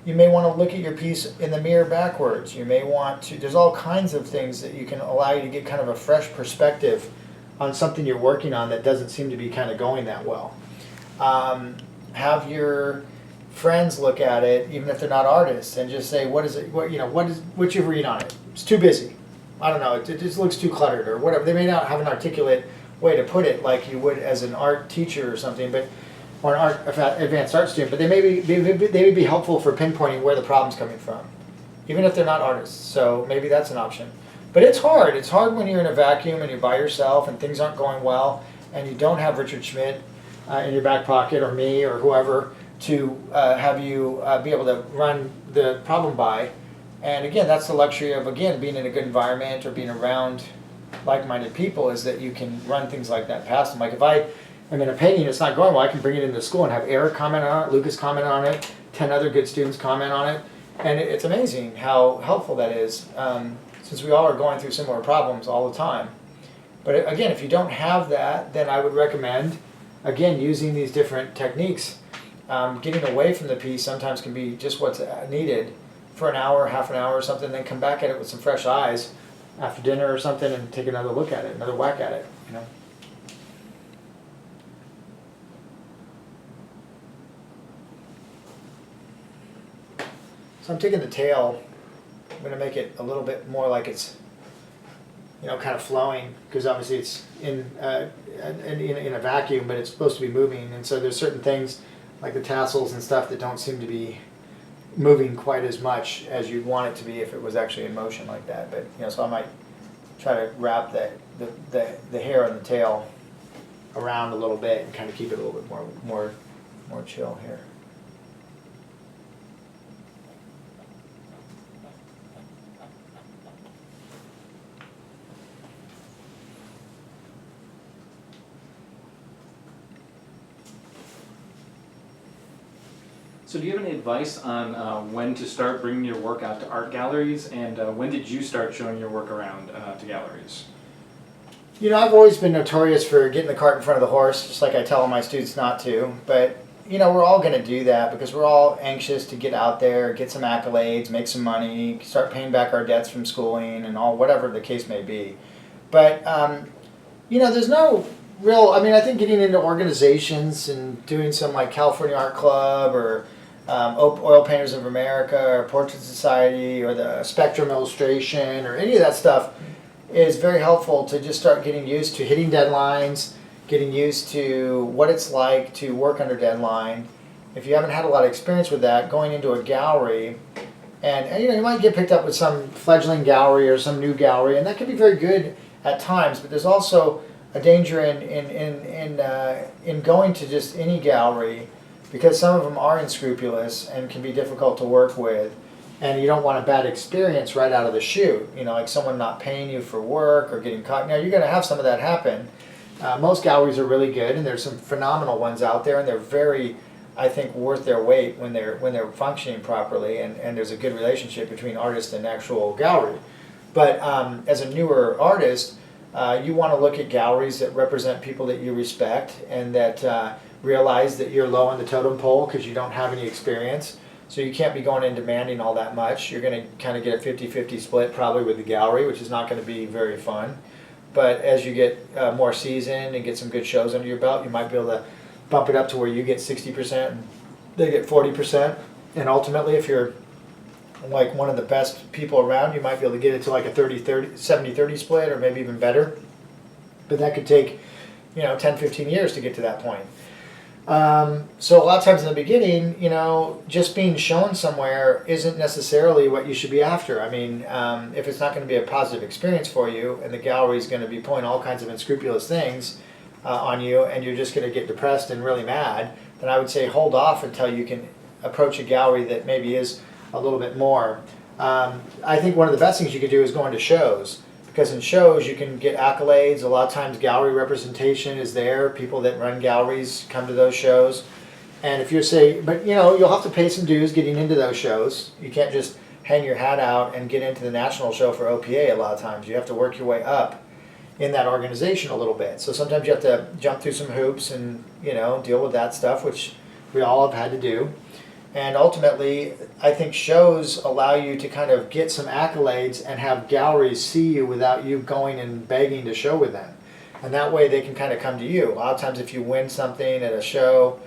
you may want to look at your piece in the mirror backwards. You may want to, there's all kinds of things that you can allow you to get kind of a fresh perspective on something you're working on that doesn't seem to be kind of going that well. Have your friends look at it, even if they're not artists, and just say, what's your read on it? It's too busy. I don't know, it just looks too cluttered or whatever. They may not have an articulate way to put it like you would as an art teacher or something, or an advanced art student, but they may be helpful for pinpointing where the problem's coming from, even if they're not artists. So maybe that's an option. But it's hard. It's hard when you're in a vacuum and you're by yourself and things aren't going well and you don't have Richard Schmidt in your back pocket, or me, or whoever, to have you be able to run the problem by. And again, that's the luxury of, being in a good environment or being around like-minded people, is that you can run things like that past them. Like if I'm in a painting, it's not going well, I can bring it into school and have Eric comment on it, Lucas comment on it, 10 other good students comment on it. And it's amazing how helpful that is, since we all are going through similar problems all the time. But again, if you don't have that, then I would recommend, using these different techniques. Getting away from the piece sometimes can be just what's needed for an hour, half an hour or something, then come back at it with some fresh eyes after dinner or something and take another look at it, another whack at it, So I'm taking the tail, I'm going to make it a little bit more like it's, kind of flowing, because obviously it's in a vacuum, but it's supposed to be moving, and so there's certain things like the tassels and stuff that don't seem to be moving quite as much as you'd want it to be if it was actually in motion like that. But so I might try to wrap the hair on the tail around a little bit and kind of keep it a little bit more chill here. So do you have any advice on when to start bringing your work out to art galleries, and when did you start showing your work around to galleries? I've always been notorious for getting the cart in front of the horse, just like I tell my students not to. But, we're all going to do that because we're all anxious to get out there, get some accolades, make some money, start paying back our debts from schooling and all, whatever the case may be. But There's no real. I mean, I think getting into organizations and doing some like California Art Club or Oil Painters of America or Portrait Society or the Spectrum Illustration or any of that stuff is very helpful to just start getting used to hitting deadlines, getting used to what it's like to work under deadline. If you haven't had a lot of experience with that, going into a gallery, and you might get picked up with some fledgling gallery or some new gallery, and that can be very good at times. But there's also a danger in going to just any gallery, because some of them are unscrupulous and can be difficult to work with, and you don't want a bad experience right out of the chute. Like someone not paying you for work or getting caught. Now you're going to have some of that happen. Most galleries are really good, and there's some phenomenal ones out there, and they're very, I think, worth their weight when they're functioning properly, and there's a good relationship between artist and actual gallery. But as a newer artist, you want to look at galleries that represent people that you respect and that realize that you're low on the totem pole because you don't have any experience. So you can't be going in demanding all that much. You're going to kind of get a 50-50 split probably with the gallery, which is not going to be very fun. But as you get more seasoned and get some good shows under your belt, you might be able to bump it up to where you get 60% and they get 40%. And ultimately, if you're like one of the best people around, you might be able to get it to like a 70-30 split or maybe even better. But that could take 10, 15 years to get to that point. So a lot of times in the beginning, just being shown somewhere isn't necessarily what you should be after. I mean, if it's not going to be a positive experience for you and the gallery is going to be pulling all kinds of unscrupulous things on you and you're just going to get depressed and really mad, then I would say hold off until you can approach a gallery that maybe is a little bit more. I think one of the best things you could do is go into shows. Because in shows you can get accolades. A lot of times gallery representation is there. People that run galleries come to those shows. And if but you'll have to pay some dues getting into those shows. You can't just hang your hat out and get into the national show for OPA a lot of times. You have to work your way up in that organization a little bit. So sometimes you have to jump through some hoops and deal with that stuff, which we all have had to do. And ultimately, I think shows allow you to kind of get some accolades and have galleries see you without you going and begging to show with them. And that way they can kind of come to you. A lot of times if you win something at a show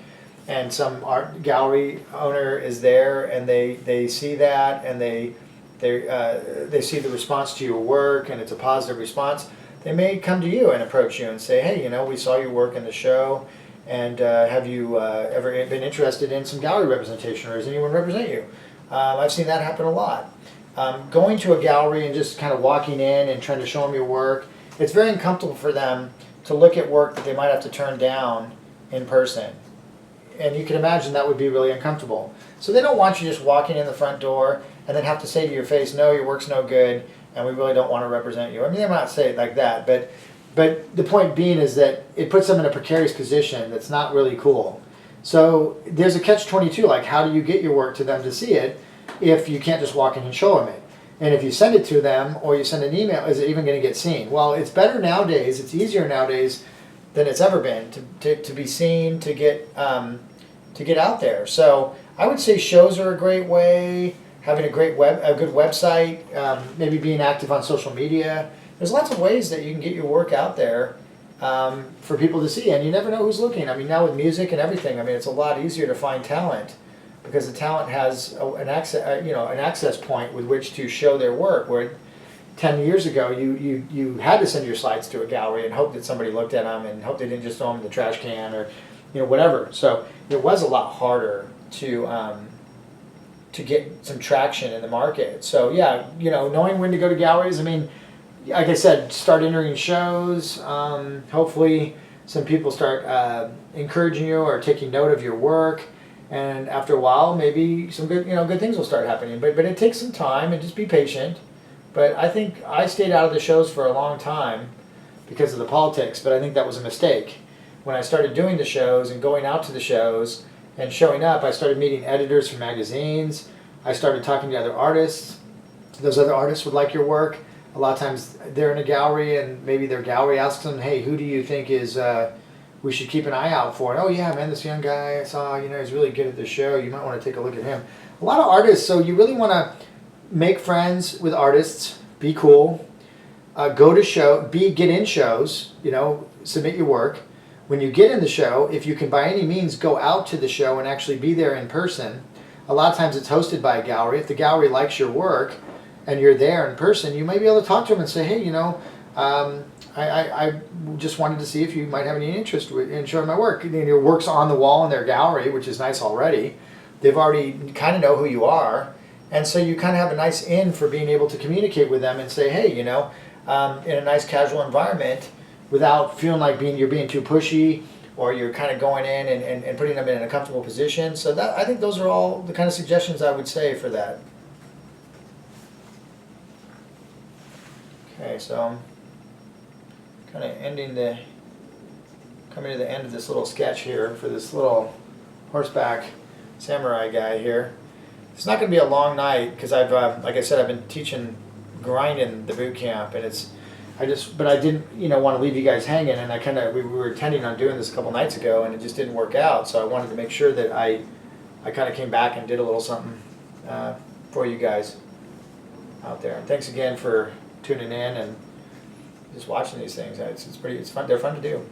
and some art gallery owner is there and they see that and they see the response to your work and it's a positive response, they may come to you and approach you and say, hey, we saw your work in the show. And have you ever been interested in some gallery representation, or does anyone represent you? I've seen that happen a lot. Going to a gallery and just kind of walking in and trying to show them your work, it's very uncomfortable for them to look at work that they might have to turn down in person. And you can imagine that would be really uncomfortable. So they don't want you just walking in the front door and then have to say to your face, no, your work's no good, and we really don't want to represent you. I mean, they might say it like that, but the point being is that it puts them in a precarious position that's not really cool. So there's a catch-22, like how do you get your work to them to see it if you can't just walk in and show them it? And if you send it to them or you send an email, is it even going to get seen? Well, it's better nowadays, it's easier nowadays than it's ever been to be seen, to get out there. So I would say shows are a great way, having a good website, maybe being active on social media. There's lots of ways that you can get your work out there for people to see, and you never know who's looking. I mean, now with music and everything, I mean, it's a lot easier to find talent because the talent has an access point with which to show their work. Where 10 years ago, you had to send your slides to a gallery and hope that somebody looked at them and hope they didn't just throw them in the trash can or whatever. So it was a lot harder to get some traction in the market. So yeah, knowing when to go to galleries. I mean, like I said, start entering shows. Hopefully some people start encouraging you or taking note of your work. And after a while, maybe some good things will start happening. But it takes some time, and just be patient. But I think I stayed out of the shows for a long time because of the politics, but I think that was a mistake. When I started doing the shows and going out to the shows and showing up, I started meeting editors from magazines. I started talking to other artists. Those other artists would like your work. A lot of times they're in a gallery and maybe their gallery asks them, hey, who do you think is we should keep an eye out for? And, oh yeah, man, this young guy I saw, he's really good at the show. You might want to take a look at him. A lot of artists, so you really want to make friends with artists, be cool, go to get in shows, submit your work. When you get in the show, if you can by any means go out to the show and actually be there in person, a lot of times it's hosted by a gallery. If the gallery likes your work and you're there in person, you may be able to talk to them and say, hey, I just wanted to see if you might have any interest in showing my work. Your work's on the wall in their gallery, which is nice already. They've already kind of know who you are. And so you kind of have a nice in for being able to communicate with them and say, hey, in a nice casual environment, without feeling like you're being too pushy, or you're kind of going in and putting them in a comfortable position. So I think those are all the kind of suggestions I would say for that. Okay, so I'm kind of coming to the end of this little sketch here for this little horseback samurai guy here. It's not going to be a long night because like I said, I've been teaching grinding the boot camp, and but I didn't, want to leave you guys hanging, and we were intending on doing this a couple nights ago, and it just didn't work out. So I wanted to make sure that I kind of came back and did a little something for you guys out there. And thanks again for tuning in and just watching these things. It's fun. They're fun to do.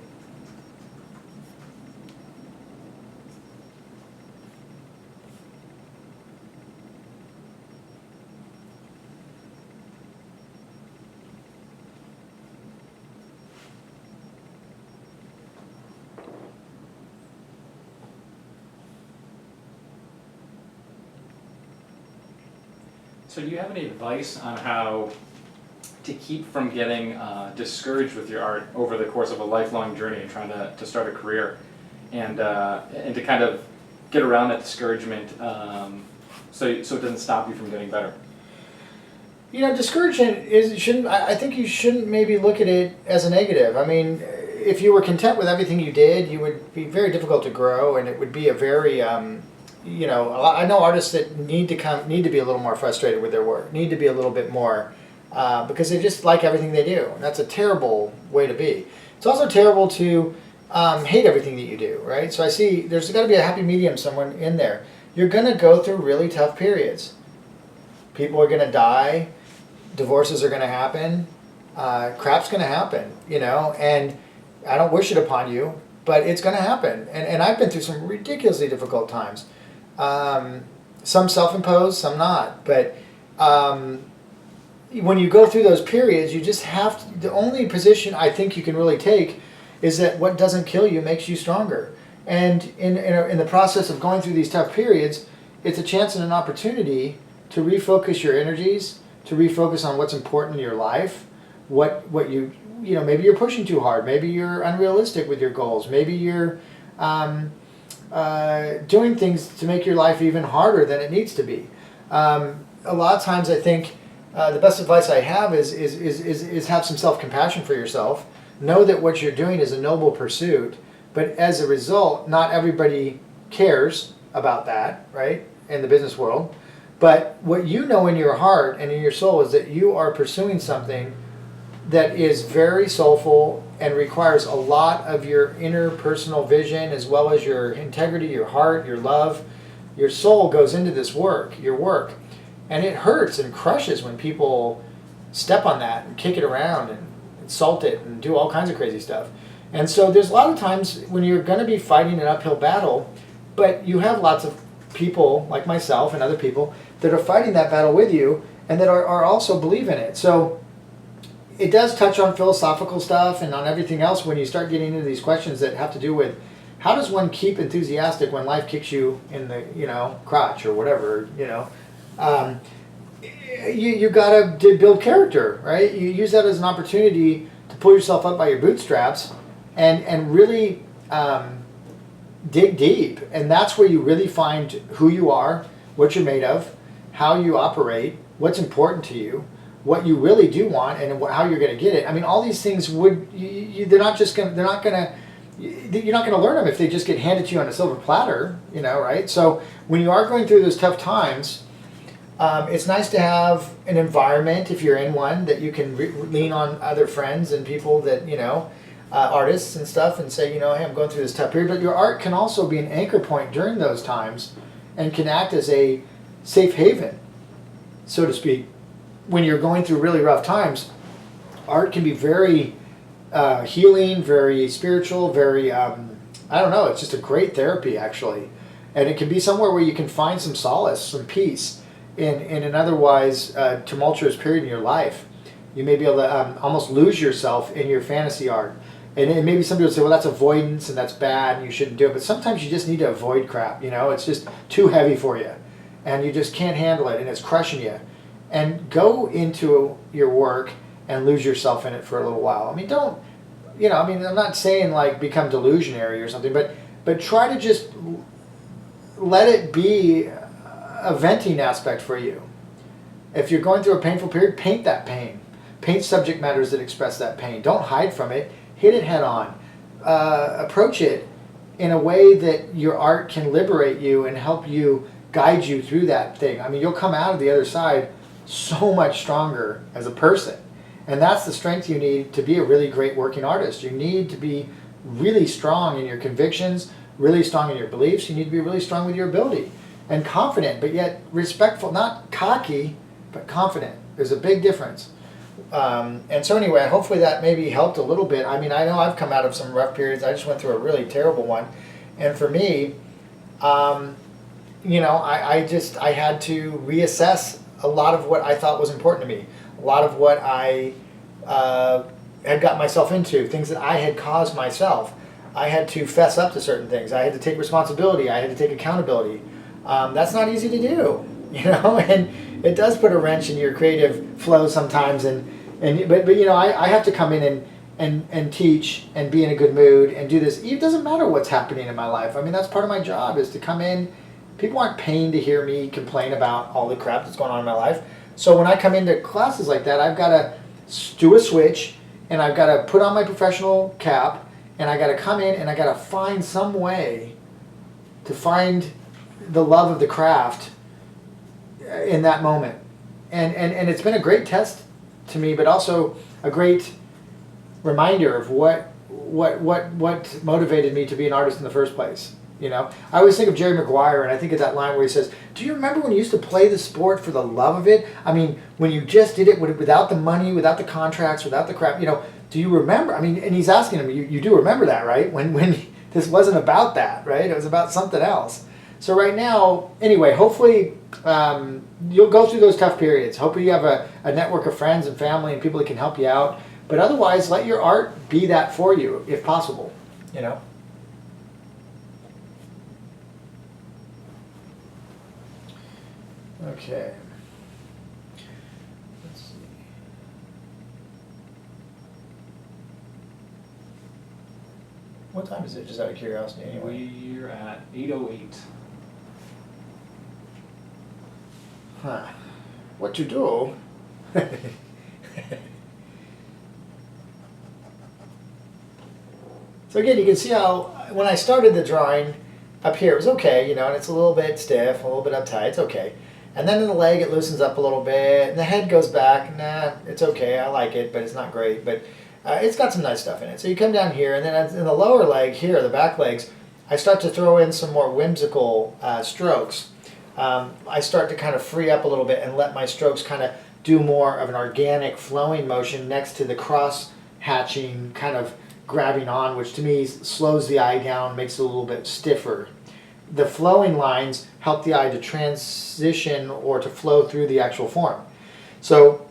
So do you have any advice on how to keep from getting discouraged with your art over the course of a lifelong journey and trying to start a career, and to kind of get around that discouragement so it doesn't stop you from getting better? Discouragement I think you shouldn't maybe look at it as a negative. I mean, if you were content with everything you did, you would be very difficult to grow, and it would be a very I know artists that need to be a little more frustrated with their work, need to be a little bit more, because they just like everything they do. And that's a terrible way to be. It's also terrible to hate everything that you do, right? So I see there's got to be a happy medium somewhere in there. You're going to go through really tough periods. People are going to die. Divorces are going to happen. Crap's going to happen, and I don't wish it upon you, but it's going to happen. And I've been through some ridiculously difficult times. Some self-imposed, some not. But when you go through those periods, you just have to, the only position I think you can really take is that what doesn't kill you makes you stronger. And in the process of going through these tough periods, it's a chance and an opportunity to refocus your energies, to refocus on what's important in your life, what you maybe you're pushing too hard, maybe you're unrealistic with your goals, maybe you're doing things to make your life even harder than it needs to be. A lot of times I think the best advice I have is have some self-compassion for yourself. Know that what you're doing is a noble pursuit, but as a result, not everybody cares about that, right, in the business world. But what you know in your heart and in your soul is that you are pursuing something that is very soulful and requires a lot of your inner personal vision, as well as your integrity, your heart, your love. Your soul goes into this work, your work. And it hurts and crushes when people step on that and kick it around and insult it and do all kinds of crazy stuff. And so there's a lot of times when you're going to be fighting an uphill battle, but you have lots of people like myself and other people that are fighting that battle with you and that are also believe in it. So it does touch on philosophical stuff and on everything else when you start getting into these questions that have to do with how does one keep enthusiastic when life kicks you in the crotch or whatever. You got to build character, right? You use that as an opportunity to pull yourself up by your bootstraps and really dig deep. And that's where you really find who you are, what you're made of, how you operate, what's important to you, what you really do want, and how you're going to get it. I mean, all these things you're not going to learn them if they just get handed to you on a silver platter, right? So when you are going through those tough times, it's nice to have an environment, if you're in one, that you can lean on other friends and people that, artists and stuff, and say, hey, I'm going through this tough period. But your art can also be an anchor point during those times and can act as a safe haven, so to speak. When you're going through really rough times, art can be very healing, very spiritual, very, I don't know, it's just a great therapy actually. And it can be somewhere where you can find some solace, some peace in an otherwise tumultuous period in your life. You may be able to almost lose yourself in your fantasy art. And maybe some people say, well, that's avoidance and that's bad and you shouldn't do it. But sometimes you just need to avoid crap, you know? It's just too heavy for you. And you just can't handle it and it's crushing you. And go into your work and lose yourself in it for a little while. I mean, don't, you know, I mean, I'm not saying like become delusionary or something, but try to just let it be a venting aspect for you. If you're going through a painful period, paint that pain. Paint subject matters that express that pain. Don't hide from it. Hit it head on. Approach it in a way that your art can liberate you and help you guide you through that thing. I mean, you'll come out of the other side so much stronger as a person. And that's the strength you need to be a really great working artist. You need to be really strong in your convictions, really strong in your beliefs. You need to be really strong with your ability and confident, but yet respectful, not cocky, but confident. There's a big difference. And so anyway, hopefully that maybe helped a little bit. I mean, I know I've come out of some rough periods. I just went through a really terrible one. And for me, you know, I had to reassess a lot of what I thought was important to me. A lot of what I had got myself into, things that I had caused myself. I had to fess up to certain things. I had to take responsibility. I had to take accountability. That's not easy to do, you know, and it does put a wrench in your creative flow sometimes. But you know, I have to come in and teach and be in a good mood and do this. It doesn't matter what's happening in my life. I mean, that's part of my job is to come in. People aren't paying to hear me complain about all the crap that's going on in my life. So when I come into classes like that, I've got to do a switch and I've got to put on my professional cap and I got to come in and I got to find some way to find the love of the craft in that moment. And it's been a great test to me, but also a great reminder of what motivated me to be an artist in the first place. You know, I always think of Jerry Maguire, and I think of that line where he says, "Do you remember when you used to play the sport for the love of it? I mean, when you just did it without the money, without the contracts, without the crap. You know, do you remember? I mean," and he's asking him, "You do remember that, right? When this wasn't about that, right? It was about something else." So right now, anyway, hopefully you'll go through those tough periods. Hopefully you have a network of friends and family and people that can help you out. But otherwise, let your art be that for you, if possible. You know. Okay. Let's see. What time is it, just out of curiosity, anyway? We're at 8:08. Huh. What to do? So again, you can see how when I started the drawing up here, it was okay, you know, and it's a little bit stiff, a little bit uptight, it's okay. And then in the leg, it loosens up a little bit, and the head goes back. Nah, it's okay, I like it, but it's not great. But it's got some nice stuff in it. So you come down here, and then in the lower leg here, the back legs, I start to throw in some more whimsical strokes. I start to kind of free up a little bit and let my strokes kind of do more of an organic flowing motion next to the cross-hatching kind of grabbing on, which to me slows the eye down, makes it a little bit stiffer. The flowing lines help the eye to transition or to flow through the actual form. So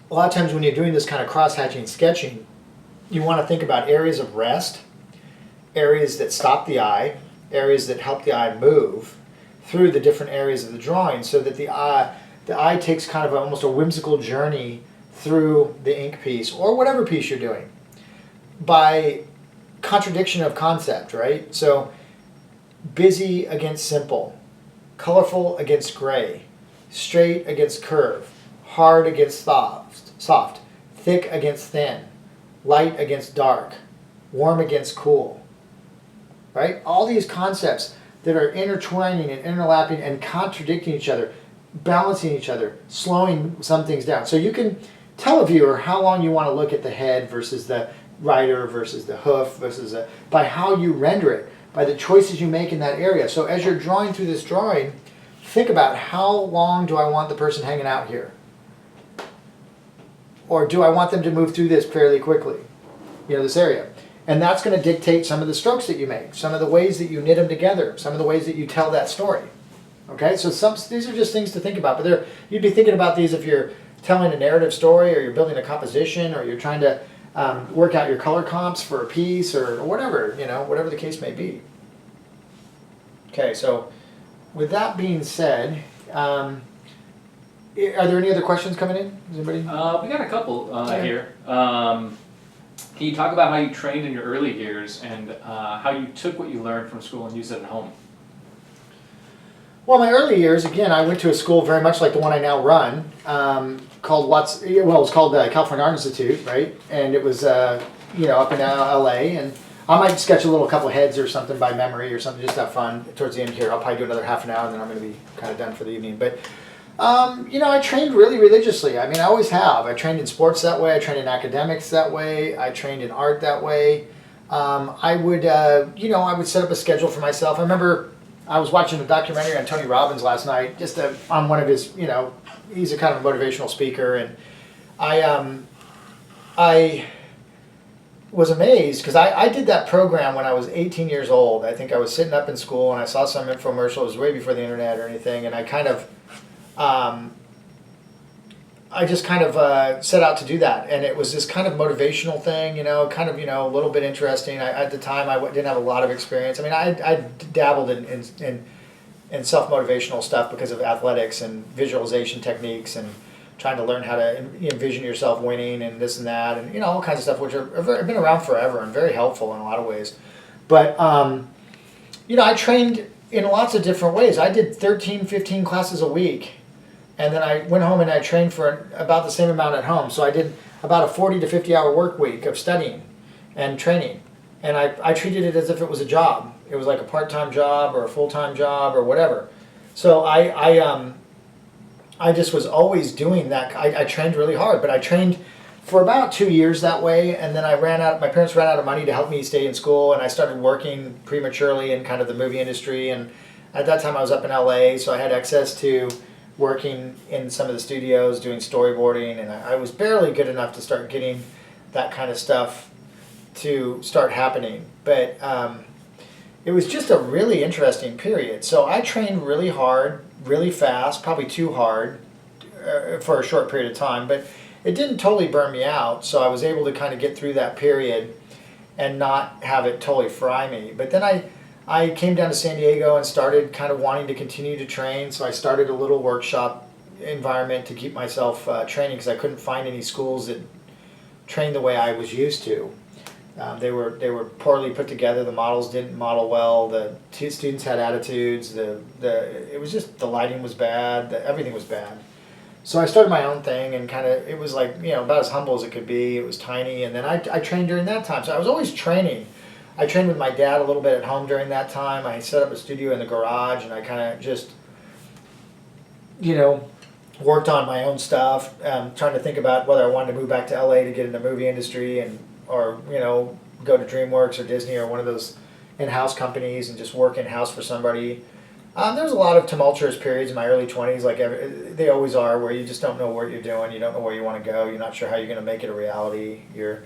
a lot of times when you're doing this kind of cross-hatching sketching, you want to think about areas of rest, areas that stop the eye, areas that help the eye move through the different areas of the drawing so that the eye takes kind of almost a whimsical journey through the ink piece or whatever piece you're doing by contradiction of concept, right? So busy against simple, colorful against gray, straight against curve, hard against soft, thick against thin, light against dark, warm against cool, right? All these concepts that are intertwining and interlapping and contradicting each other, balancing each other, slowing some things down. So you can tell a viewer how long you want to look at the head versus the rider versus the hoof versus by how you render it, by the choices you make in that area. So as you're drawing through this drawing, think about how long do I want the person hanging out here? Or do I want them to move through this fairly quickly? This area. And that's going to dictate some of the strokes that you make, some of the ways that you knit them together, some of the ways that you tell that story. Okay, so these are just things to think about. But you'd be thinking about these if you're telling a narrative story, or you're building a composition, or you're trying to work out your color comps for a piece, or whatever, whatever the case may be. Okay, so with that being said, are there any other questions coming in? Is anybody? We got a couple here. Can you talk about how you trained in your early years and how you took what you learned from school and used it at home? Well, my early years, again, I went to a school very much like the one I now run, called Watts. Well, it was called California Art Institute, right? And it was, up in LA. And I might sketch a couple heads or something by memory or something, just to have fun. Towards the end here, I'll probably do another half an hour, and then I'm going to be kind of done for the evening. But I trained really religiously. I mean, I always have. I trained in sports that way. I trained in academics that way. I trained in art that way. I would set up a schedule for myself. I remember I was watching a documentary on Tony Robbins last night, just on one of his, he's a kind of a motivational speaker, and I was amazed because I did that program when I was 18 years old. I think I was sitting up in school and I saw some infomercial. It was way before the internet or anything, and I kind of set out to do that, and it was this kind of motivational thing, a little bit interesting. At the time, I didn't have a lot of experience. I mean, I dabbled in self-motivational stuff because of athletics and visualization techniques and trying to learn how to envision yourself winning and this and that, and all kinds of stuff, which have been around forever and very helpful in a lot of ways. But I trained in lots of different ways. I did 13, 15 classes a week. And then I went home and I trained for about the same amount at home. So I did about a 40 to 50 hour work week of studying and training. And I treated it as if it was a job. It was like a part-time job or a full-time job or whatever. So I just was always doing that. I trained really hard, but I trained for about 2 years that way. And then my parents ran out of money to help me stay in school. And I started working prematurely in kind of the movie industry. And at that time I was up in LA, so I had access to working in some of the studios, doing storyboarding, and I was barely good enough to start getting that kind of stuff to start happening. But it was just a really interesting period. So I trained really hard, really fast, probably too hard for a short period of time, but it didn't totally burn me out, so I was able to kind of get through that period and not have it totally fry me. But then I came down to San Diego and started kind of wanting to continue to train, so I started a little workshop environment to keep myself training because I couldn't find any schools that trained the way I was used to. They were poorly put together. The models didn't model well. The students had attitudes. It was just, the lighting was bad. Everything was bad. So I started my own thing, and it was like, about as humble as it could be. It was tiny, and then I trained during that time. So I was always training. I trained with my dad a little bit at home during that time. I set up a studio in the garage, and I kind of just, worked on my own stuff, trying to think about whether I wanted to move back to LA to get in the movie industry or go to DreamWorks or Disney or one of those in-house companies and just work in-house for somebody. There was a lot of tumultuous periods in my early 20s, like they always are, where you just don't know what you're doing, you don't know where you want to go, you're not sure how you're going to make it a reality, you're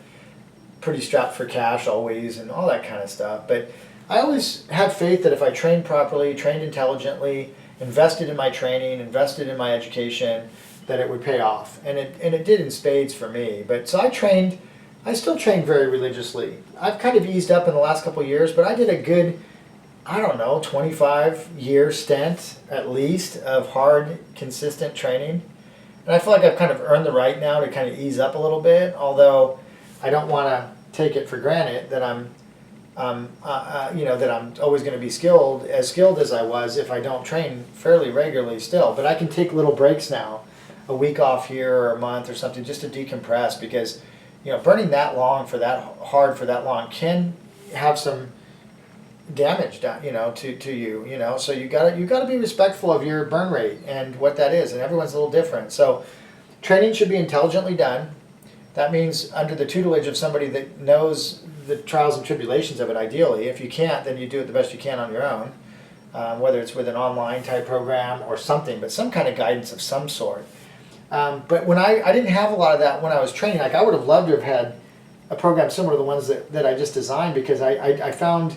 pretty strapped for cash always, and all that kind of stuff. But I always had faith that if I trained properly, trained intelligently, invested in my training, invested in my education, that it would pay off. And it did in spades for me. But so I still trained very religiously. I've kind of eased up in the last couple of years, but I did a good, 25-year stint at least of hard, consistent training. And I feel like I've kind of earned the right now to kind of ease up a little bit, although I don't want to take it for granted that I'm always going to be skilled as I was if I don't train fairly regularly still. But I can take little breaks now, a week off here or a month or something, just to decompress, because burning that long for that hard for that long can have some damage done, to you, so you gotta be respectful of your burn rate and what that is, and everyone's a little different. So training should be intelligently done. That means under the tutelage of somebody that knows the trials and tribulations of it, ideally. If you can't, then you do it the best you can on your own, whether it's with an online type program or something, but some kind of guidance of some sort. But when I didn't have a lot of that when I was training. Like I would have loved to have had a program similar to the ones that I just designed, because I found,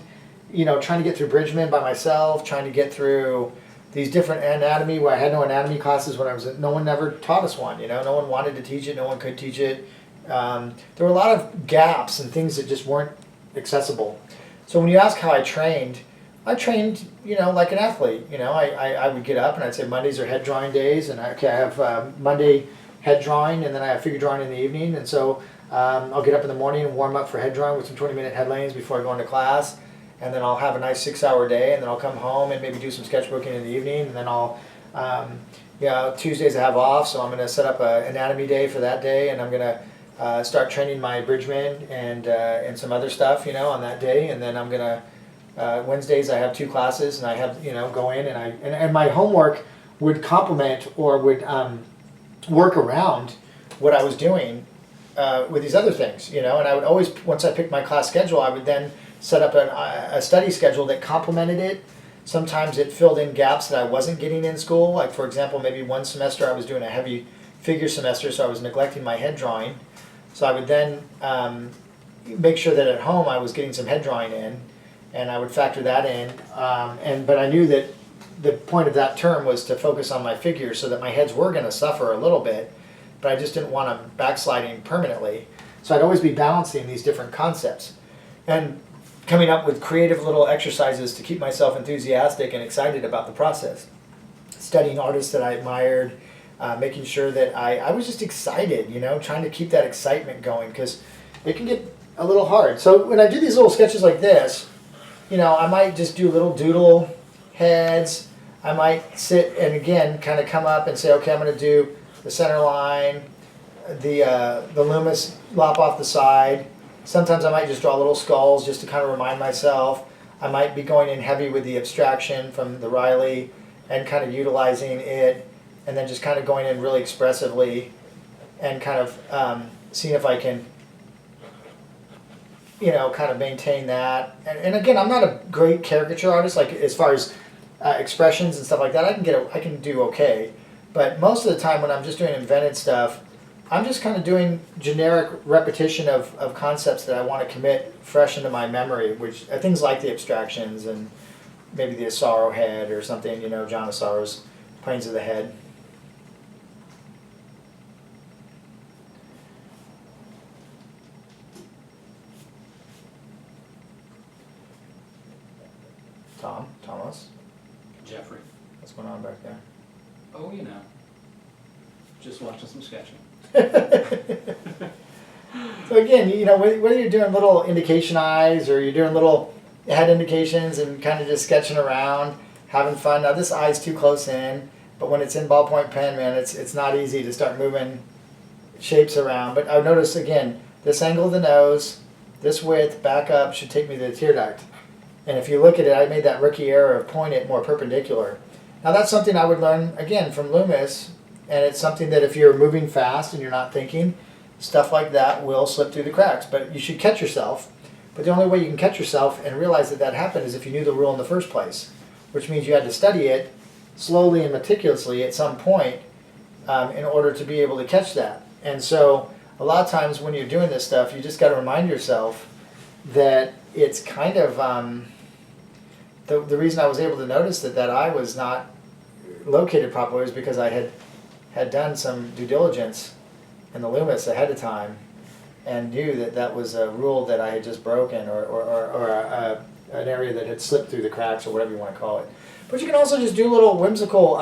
trying to get through Bridgman by myself, trying to get through these different anatomy, where I had no anatomy classes when I was, no one ever taught us one, no one wanted to teach it, no one could teach it. There were a lot of gaps and things that just weren't accessible. So when you ask how I trained, like an athlete. I would get up and I'd say Mondays are head drawing days, and I have Monday head drawing, and then I have figure drawing in the evening, and so I'll get up in the morning and warm up for head drawing with some 20-minute head lanes before I go into class, and then I'll have a nice 6-hour day, and then I'll come home and maybe do some sketchbooking in the evening, and then I'll, Tuesdays I have off, so I'm going to set up an anatomy day for that day, and I'm going to start training my Bridgman and some other stuff, on that day, and then I'm going to, Wednesdays I have 2 classes, and I have, go in, and my homework would complement or would work around what I was doing with these other things, and I would always, once I picked my class schedule, I would then set up a study schedule that complemented it. Sometimes it filled in gaps that I wasn't getting in school. Like for example, maybe one semester I was doing a heavy figure semester, so I was neglecting my head drawing. So I would then make sure that at home I was getting some head drawing in, and I would factor that in. But I knew that the point of that term was to focus on my figure, so that my heads were going to suffer a little bit, but I just didn't want them backsliding permanently. So I'd always be balancing these different concepts and coming up with creative little exercises to keep myself enthusiastic and excited about the process. Studying artists that I admired, making sure that I was just excited, trying to keep that excitement going, because it can get a little hard. So when I do these little sketches like this, I might just do little doodle heads. I might sit and again kind of come up and say, okay, I'm going to do the center line, the Loomis lop off the side. Sometimes I might just draw little skulls just to kind of remind myself. I might be going in heavy with the abstraction from the Riley and kind of utilizing it, and then just kind of going in really expressively and kind of seeing if I can, kind of maintain that. And again, I'm not a great caricature artist, like as far as expressions and stuff like that. I can do okay, but most of the time when I'm just doing invented stuff, I'm just kind of doing generic repetition of concepts that I want to commit fresh into my memory, which are things like the abstractions and maybe the Asaro head or something, John Asaro's Planes of the Head. Thomas, Jeffrey. what's going on back there? Oh, just watching some sketching. So again, whether you're doing little indication eyes or you're doing little head indications and kind of just sketching around, having fun. Now this eye's too close in, but when it's in ballpoint pen, man, it's not easy to start moving shapes around. But I notice again, this angle of the nose, this width, back up should take me to the tear duct. And if you look at it, I made that rookie error of pointing it more perpendicular. Now that's something I would learn again from Loomis. And it's something that if you're moving fast and you're not thinking, stuff like that will slip through the cracks. But you should catch yourself. But the only way you can catch yourself and realize that happened is if you knew the rule in the first place, which means you had to study it slowly and meticulously at some point in order to be able to catch that. And so a lot of times when you're doing this stuff, you just got to remind yourself that it's kind of the reason I was able to notice that eye was not located properly was because I had done some due diligence in the Loomis ahead of time and knew that was a rule that I had just broken or an area that had slipped through the cracks or whatever you want to call it. But you can also just do little whimsical,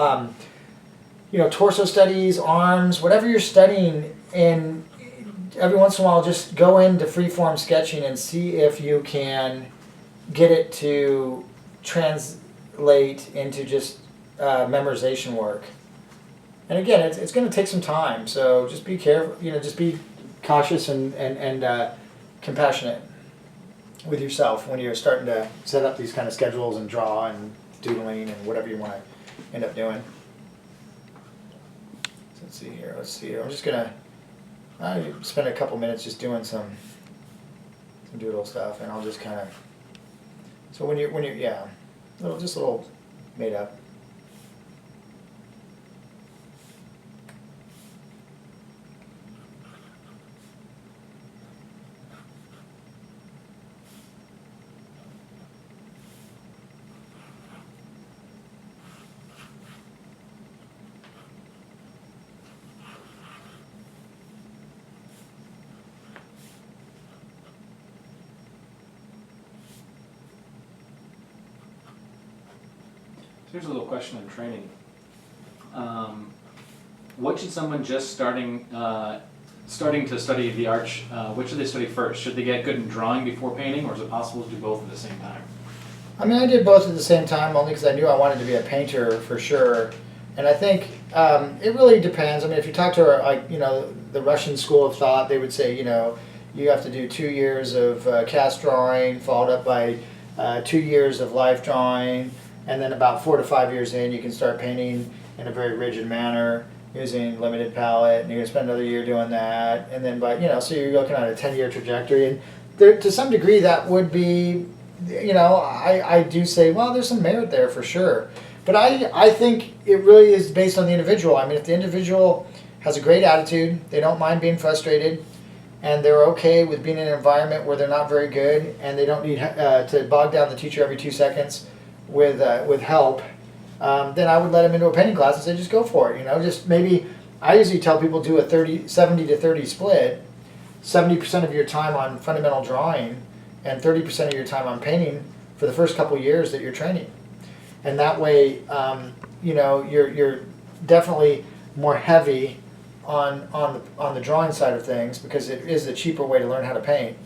torso studies, arms, whatever you're studying, and every once in a while just go into freeform sketching and see if you can get it to translate into just memorization work. And again, it's going to take some time, so just be careful, just be cautious and compassionate with yourself when you're starting to set up these kind of schedules and draw and doodling and whatever you want to end up doing. So let's see here. I'm just going to spend a couple minutes just doing some doodle stuff, and I'll just kind of. So when you're little made up. Here's a little question on training. What should someone just starting to study the arch, what should they study first? Should they get good in drawing before painting, or is it possible to do both at the same time? I mean, I did both at the same time only because I knew I wanted to be a painter for sure. And I think it really depends. I mean, if you talk to, the Russian school of thought, they would say, you have to do 2 years of cast drawing, followed up by 2 years of life drawing, and then about 4 to 5 years in, you can start painting in a very rigid manner using limited palette, and you're going to spend another year doing that, and then so you're looking at a 10-year trajectory. And there, to some degree, that would be, I do say, well, there's some merit there for sure. But I think it really is based on the individual. I mean, if the individual has a great attitude, they don't mind being frustrated, and they're okay with being in an environment where they're not very good, and they don't need to bog down the teacher every 2 seconds with help, then I would let them into a painting class and say, just go for it. Just maybe, I usually tell people do a 70 to 30 split, 70% of your time on fundamental drawing, and 30% of your time on painting for the first couple years that you're training. And that way, you're definitely more heavy on the drawing side of things, because it is a cheaper way to learn how to paint.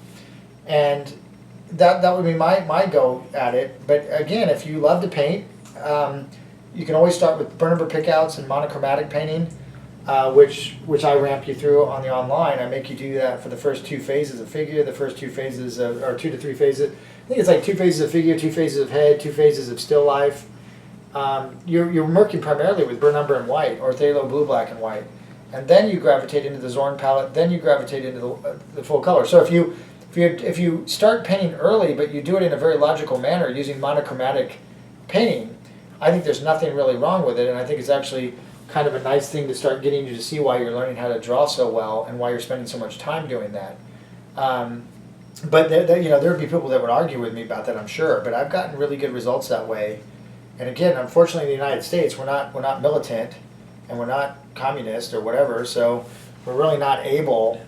And that would be my go at it. But again, if you love to paint, you can always start with burn number pickouts and monochromatic painting, which I ramp you through on the online. I make you do that for the first 2 phases of figure, the first 2 phases or 2 to 3 phases. I think it's like 2 phases of figure, 2 phases of head, 2 phases of still life. You're working primarily with burn number and white, or phthalo blue, black and white, and then you gravitate into the Zorn palette. Then you gravitate into the full color. So if you start painting early, but you do it in a very logical manner using monochromatic painting, I think there's nothing really wrong with it, and I think it's actually kind of a nice thing to start getting you to see why you're learning how to draw so well and why you're spending so much time doing that. But there would be people that would argue with me about that, I'm sure. But I've gotten really good results that way. And again, unfortunately, in the United States, we're not militant, and we're not communist or whatever. So we're really not able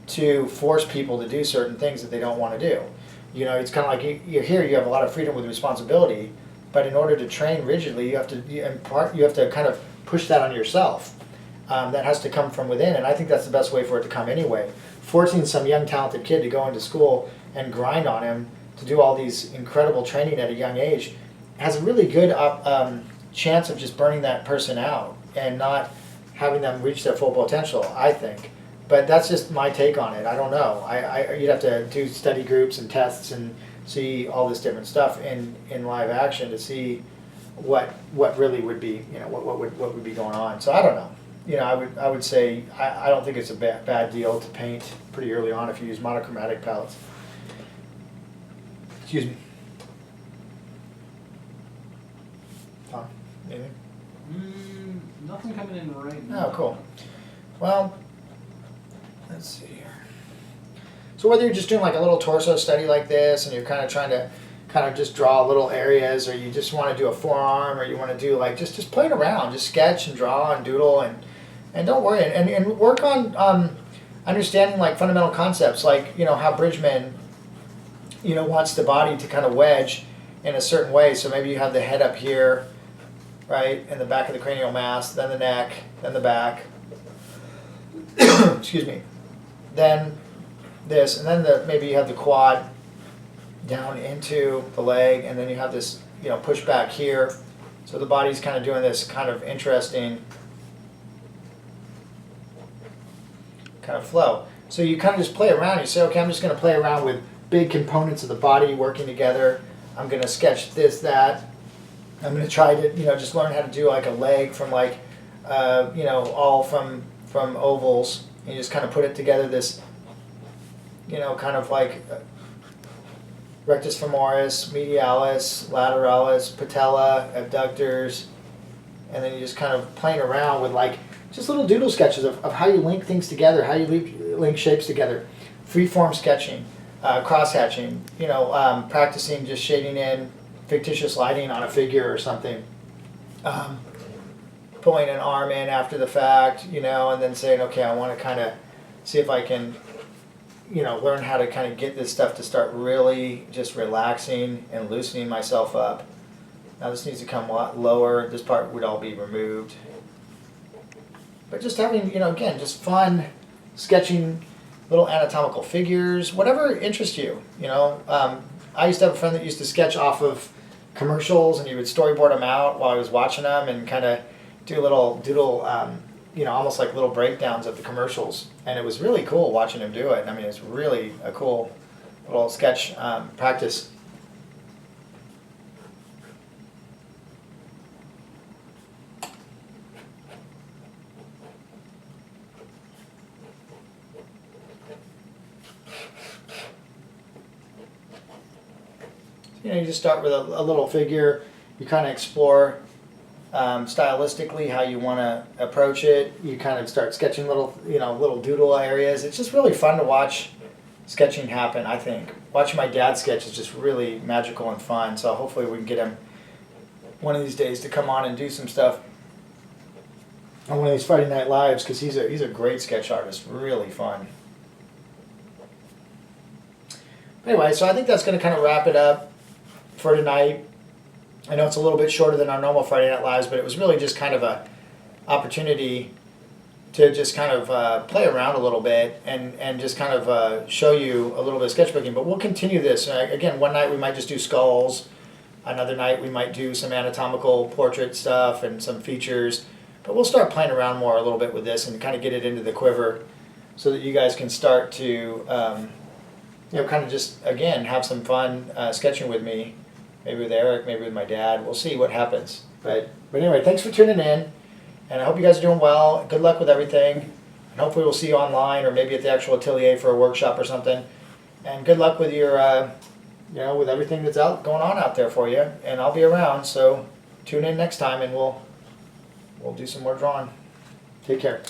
to force people to do certain things that they don't want to do. It's kind of like you're here. You have a lot of freedom with responsibility, but in order to train rigidly, you have to kind of push that on yourself. That has to come from within, and I think that's the best way for it to come anyway. Forcing some young talented kid to go into school and grind on him to do all these incredible training at a young age has a really good chance of just burning that person out and not having them reach their full potential, I think. But that's just my take on it. I don't know. You'd have to do study groups and tests and see all this different stuff in live action to see what really would be, what would be going on. So I don't know. I would say I don't think it's a bad deal to paint pretty early on if you use monochromatic palettes. Excuse me. Tom, anything? Nothing coming in right now. Oh, cool. Well, let's see here. So whether you're just doing like a little torso study like this, and you're kind of trying to just draw little areas, or you just want to do a forearm, or you want to do like just playing around, just sketch and draw and doodle, and don't worry, and work on understanding like fundamental concepts, like how Bridgman wants the body to kind of wedge in a certain way. So maybe you have the head up here, right, and the back of the cranial mass, then the neck, then the back. Excuse me. Then this, and then maybe you have the quad down into the leg, and then you have this push back here. So the body's kind of doing this kind of interesting kind of flow. So you kind of just play around. You say, okay, I'm just going to play around with big components of the body working together. I'm going to sketch this, that. I'm going to try to just learn how to do like a leg from like all from ovals. And you just kind of put it together, this kind of like rectus femoris, medialis, lateralis, patella, abductors, and then you just kind of playing around with like just little doodle sketches of how you link things together, how you link shapes together, freeform sketching, cross hatching, practicing just shading in fictitious lighting on a figure or something, pulling an arm in after the fact, and then saying, okay, I want to kind of see if I can learn how to kind of get this stuff to start really just relaxing and loosening myself up. Now this needs to come a lot lower. This part would all be removed. But just having, again, just fun sketching little anatomical figures, whatever interests you. I used to have a friend that used to sketch off of commercials, and he would storyboard them out while I was watching them and kind of do a little doodle, almost like little breakdowns of the commercials. And it was really cool watching him do it. I mean, it's really a cool little sketch practice. You just start with a little figure. You kind of explore stylistically how you want to approach it. You kind of start sketching little doodle areas. It's just really fun to watch sketching happen, I think. Watching my dad sketch is just really magical and fun. So hopefully we can get him one of these days to come on and do some stuff on one of these Friday Night Lives, because he's a great sketch artist. Really fun. Anyway, so I think that's going to kind of wrap it up for tonight. I know it's a little bit shorter than our normal Friday Night Lives, but it was really just kind of a opportunity to just kind of play around a little bit and just kind of show you a little bit of sketchbooking. But we'll continue this. Again, one night we might just do skulls. Another night we might do some anatomical portrait stuff and some features. But we'll start playing around more a little bit with this and kind of get it into the quiver so that you guys can start to kind of just, again, have some fun sketching with me. Maybe with Eric, maybe with my dad. We'll see what happens. But anyway, thanks for tuning in. And I hope you guys are doing well. Good luck with everything. And hopefully we'll see you online or maybe at the actual atelier for a workshop or something. And good luck with your, with everything that's going on out there for you. And I'll be around, so tune in next time and we'll do some more drawing. Take care.